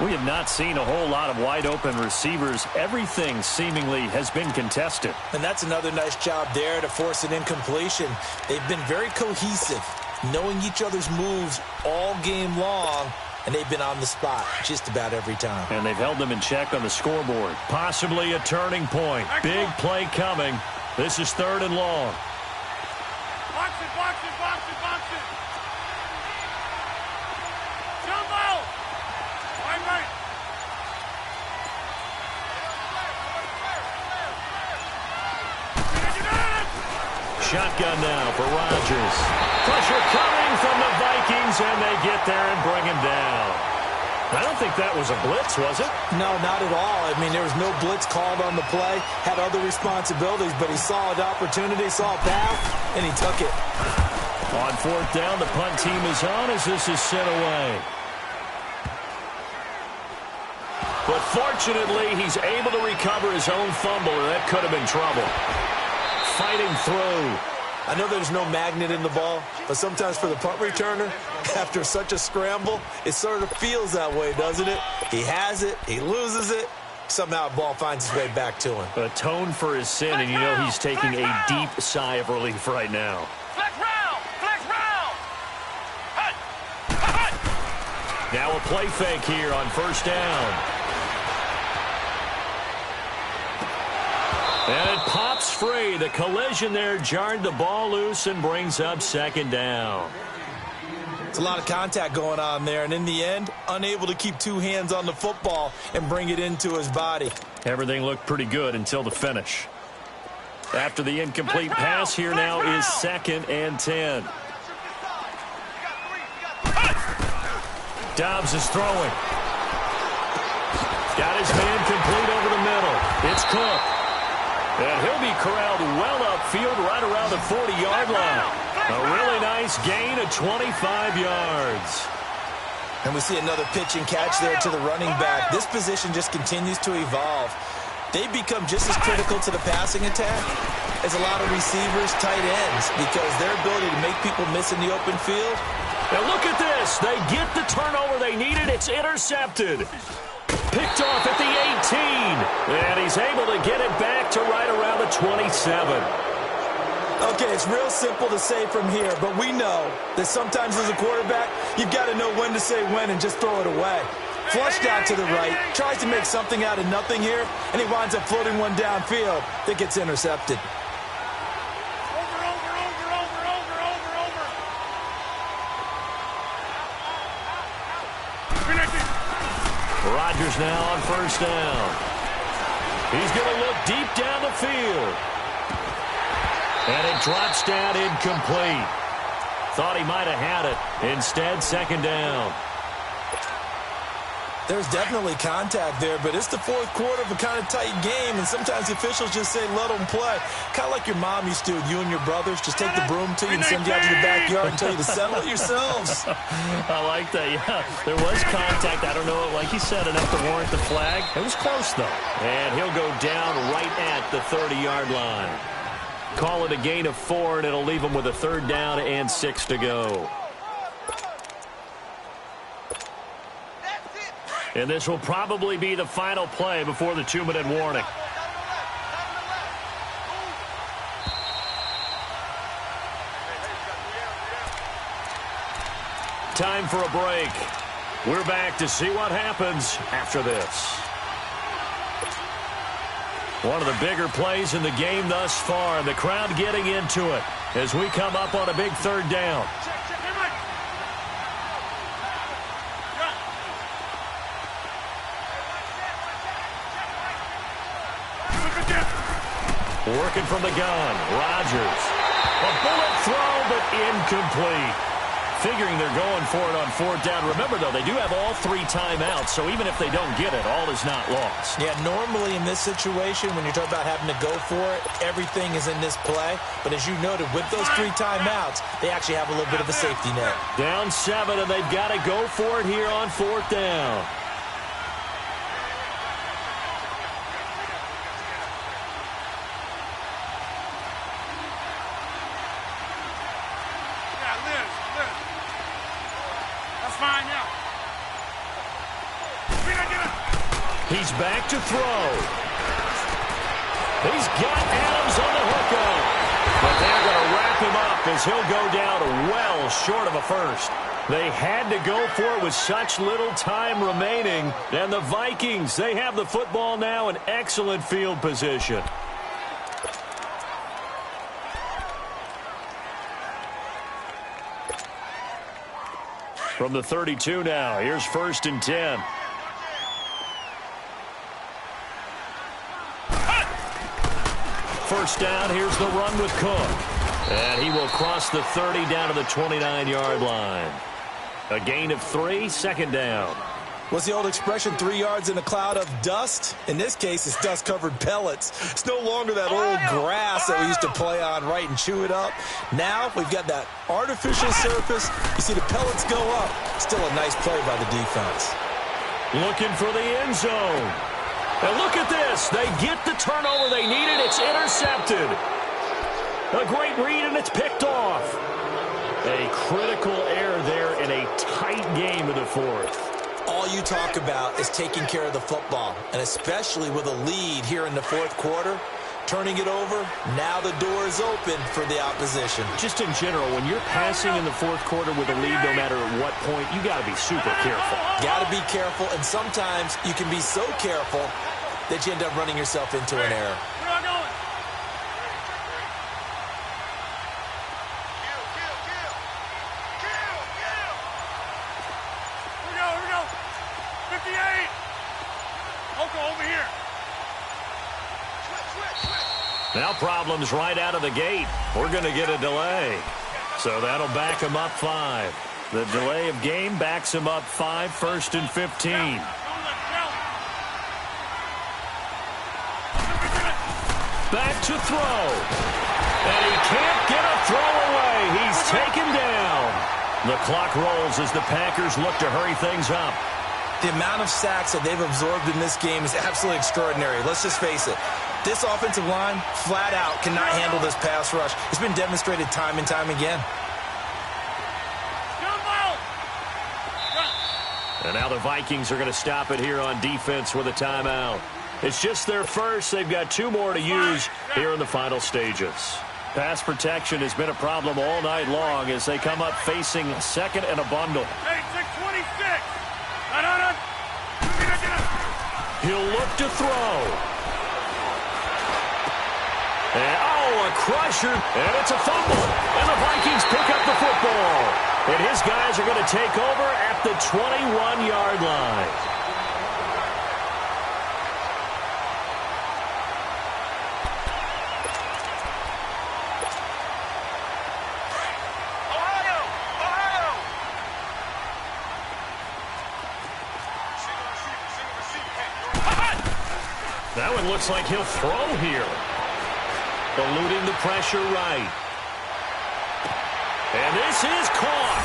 We have not seen a whole lot of wide-open receivers. Everything seemingly has been contested. And that's another nice job there to force an incompletion. They've been very cohesive, knowing each other's moves all game long, and they've been on the spot just about every time. And they've held them in check on the scoreboard. Possibly a turning point. Big play coming. This is third and long. Box it, box it, box it, box it. Jumbo! Right. Shotgun now for Rodgers. Pressure coming from the Vikings, and they get there and bring him down. I don't think that was a blitz, was it? No, not at all. I mean, there was no blitz called on the play. Had other responsibilities, but he saw an opportunity, saw a path, and he took it. On fourth down, the punt team is on as this is sent away. But fortunately, he's able to recover his own fumble, or that could have been trouble. Fighting through. I know there's no magnet in the ball, but sometimes for the punt returner, after such a scramble, it sort of feels that way, doesn't it? He has it, he loses it, somehow the ball finds its way back to him. Atone for his sin, and you know he's taking a deep sigh of relief right now. Flex round! Flex round! Hut! Now a play fake here on first down. And it pops free. The collision there jarred the ball loose and brings up second down. It's a lot of contact going on there, and in the end, unable to keep two hands on the football and bring it into his body. Everything looked pretty good until the finish. After the incomplete pass, here now is 2nd and 10. Dobbs is throwing. Got his man complete over the middle. It's Cook. And he'll be corralled well upfield right around the 40-yard line. A really nice gain of 25 yards. And we see another pitch and catch there to the running back. This position just continues to evolve. They become just as critical to the passing attack as a lot of receivers, tight ends, because their ability to make people miss in the open field. Now look at this. They get the turnover they needed. It's intercepted. Picked off at the 18. And he's able to get it back to right around the 27. Okay, it's real simple to say from here, but we know that sometimes as a quarterback, you've got to know when to say when and just throw it away. Flushed out to the right, tries to make something out of nothing here, and he winds up floating one downfield that gets intercepted. Rodgers now on first down. He's going to look deep down the field. And it drops down incomplete. Thought he might have had it. Instead, second down. There's definitely contact there, but it's the fourth quarter of a kind of tight game, and sometimes the officials just say, let them play. Kind of like your mom used to with you and your brothers. Just take the broom to you and send you out to the backyard and tell you to settle it yourselves. I like that, yeah. There was contact. I don't know, like you said, enough to warrant the flag. It was close, though. And he'll go down right at the 30-yard line. Call it a gain of 4, and it'll leave him with a third down and 6 to go. And this will probably be the final play before the 2-minute warning. Time for a break. We're back to see what happens after this. One of the bigger plays in the game thus far, and the crowd getting into it as we come up on a big third down. Working from the gun, Rodgers. A bullet throw, but incomplete. Figuring they're going for it on fourth down. Remember, though, they do have all 3 timeouts, so even if they don't get it, all is not lost. Yeah, normally in this situation, when you're talking about having to go for it, everything is in this play. But as you noted, with those 3 timeouts, they actually have a little bit of a safety net. Down 7, and they've got to go for it here on fourth down. He's back to throw. He's got Adams on the hookup. But they're going to wrap him up as he'll go down well short of a first. They had to go for it with such little time remaining. And the Vikings, they have the football now in excellent field position. From the 32 now, here's 1st and 10. First down, here's the run with Cook. And he will cross the 30 down to the 29-yard line. A gain of 3, 2nd down. What's the old expression, 3 yards in a cloud of dust? In this case, it's dust-covered pellets. It's no longer that old grass that we used to play on, right, and chew it up. Now we've got that artificial surface. You see the pellets go up. Still a nice play by the defense. Looking for the end zone. And look at this. They get the turnover they needed. It's intercepted. A great read, and it's picked off. A critical error there in a tight game in the 4th. All you talk about is taking care of the football, and especially with a lead here in the 4th quarter, turning it over, now the door is open for the opposition. Just in general, when you're passing in the 4th quarter with a lead, no matter at what point, you got to be super careful. Got to be careful, and sometimes you can be so careful that you end up running yourself into an error. Now problems right out of the gate. We're going to get a delay. So that'll back him up 5. The delay of game backs him up 5, 1st and 15. Back to throw. And he can't get a throw away. He's taken down. The clock rolls as the Packers look to hurry things up. The amount of sacks that they've absorbed in this game is absolutely extraordinary. Let's just face it. This offensive line, flat out, cannot handle this pass rush. It's been demonstrated time and time again. And now the Vikings are going to stop it here on defense with a timeout. It's just their first. They've got 2 more to use here in the final stages. Pass protection has been a problem all night long as they come up facing 2nd and a bundle. Hey, 626. He'll look to throw. And, a crusher. And it's a fumble. And the Vikings pick up the football. And his guys are going to take over at the 21-yard line. That one looks like he'll throw here. Eluding the pressure right. And this is caught.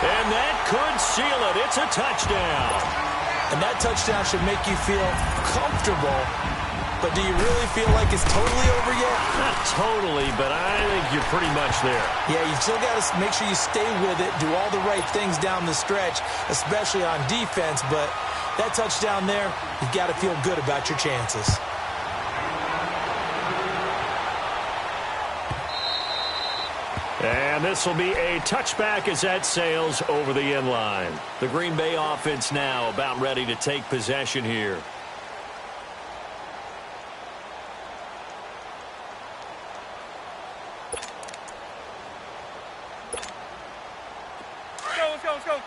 And that could seal it. It's a touchdown. And that touchdown should make you feel comfortable. But do you really feel like it's totally over yet? Not totally, but I think you're pretty much there. Yeah, you still got to make sure you stay with it, do all the right things down the stretch, especially on defense. But that touchdown there, you've got to feel good about your chances. And this will be a touchback as that sails over the end line. The Green Bay offense now about ready to take possession here. Let's go.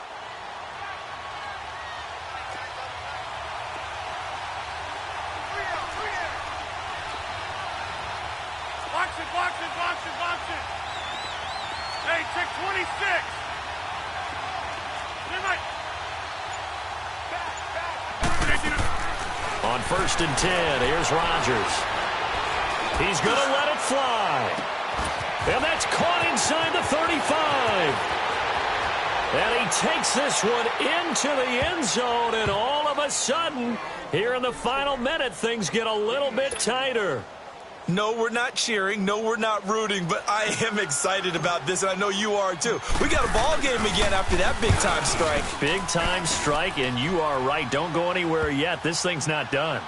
Box it. Hey, 626. On 1st and 10, here's Rodgers. He's going to let it fly. And that's caught inside the 35. And he takes this one into the end zone, and all of a sudden, here in the final minute, things get a little bit tighter. No, we're not cheering. No, we're not rooting, but I am excited about this, and I know you are too. We got a ball game again after that big-time strike. Big-time strike, and you are right. Don't go anywhere yet. This thing's not done.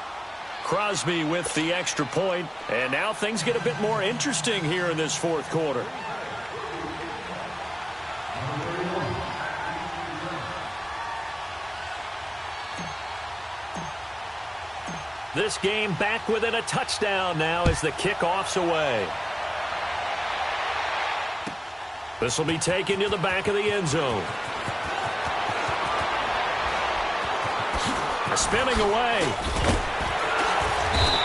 Crosby with the extra point, and now things get a bit more interesting here in this fourth quarter. This game back within a touchdown now as the kickoff's away. This will be taken to the back of the end zone. Spinning away.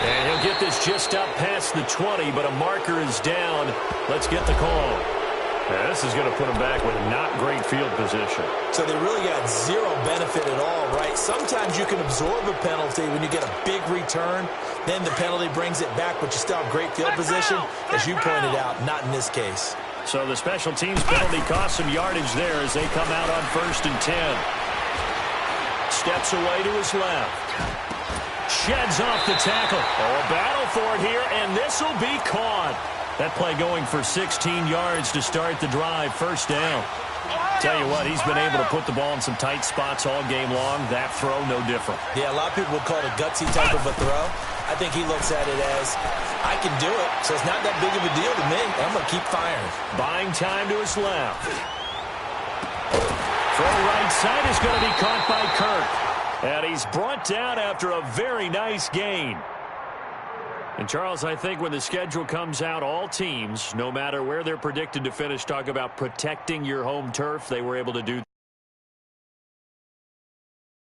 And he'll get this just up past the 20, but a marker is down. Let's get the call. Now, this is going to put him back with not great field position. So they really got zero benefit at all, right? Sometimes you can absorb a penalty when you get a big return. Then the penalty brings it back, but you still have great field position. As you pointed out, not in this case. So the special teams penalty cost some yardage there as they come out on 1st and 10. Steps away to his left. Sheds off the tackle. Oh, a battle for it here, and this will be caught. That play going for 16 yards to start the drive. 1st down. Tell you what, he's been able to put the ball in some tight spots all game long. That throw, no different. Yeah, a lot of people would call it a gutsy type of a throw. I think he looks at it as, I can do it, so it's not that big of a deal to me. I'm going to keep firing. Buying time to his left. From right side is going to be caught by Kirk. And he's brought down after a very nice gain. And, Charles, I think when the schedule comes out, all teams, no matter where they're predicted to finish, talk about protecting your home turf. They were able to do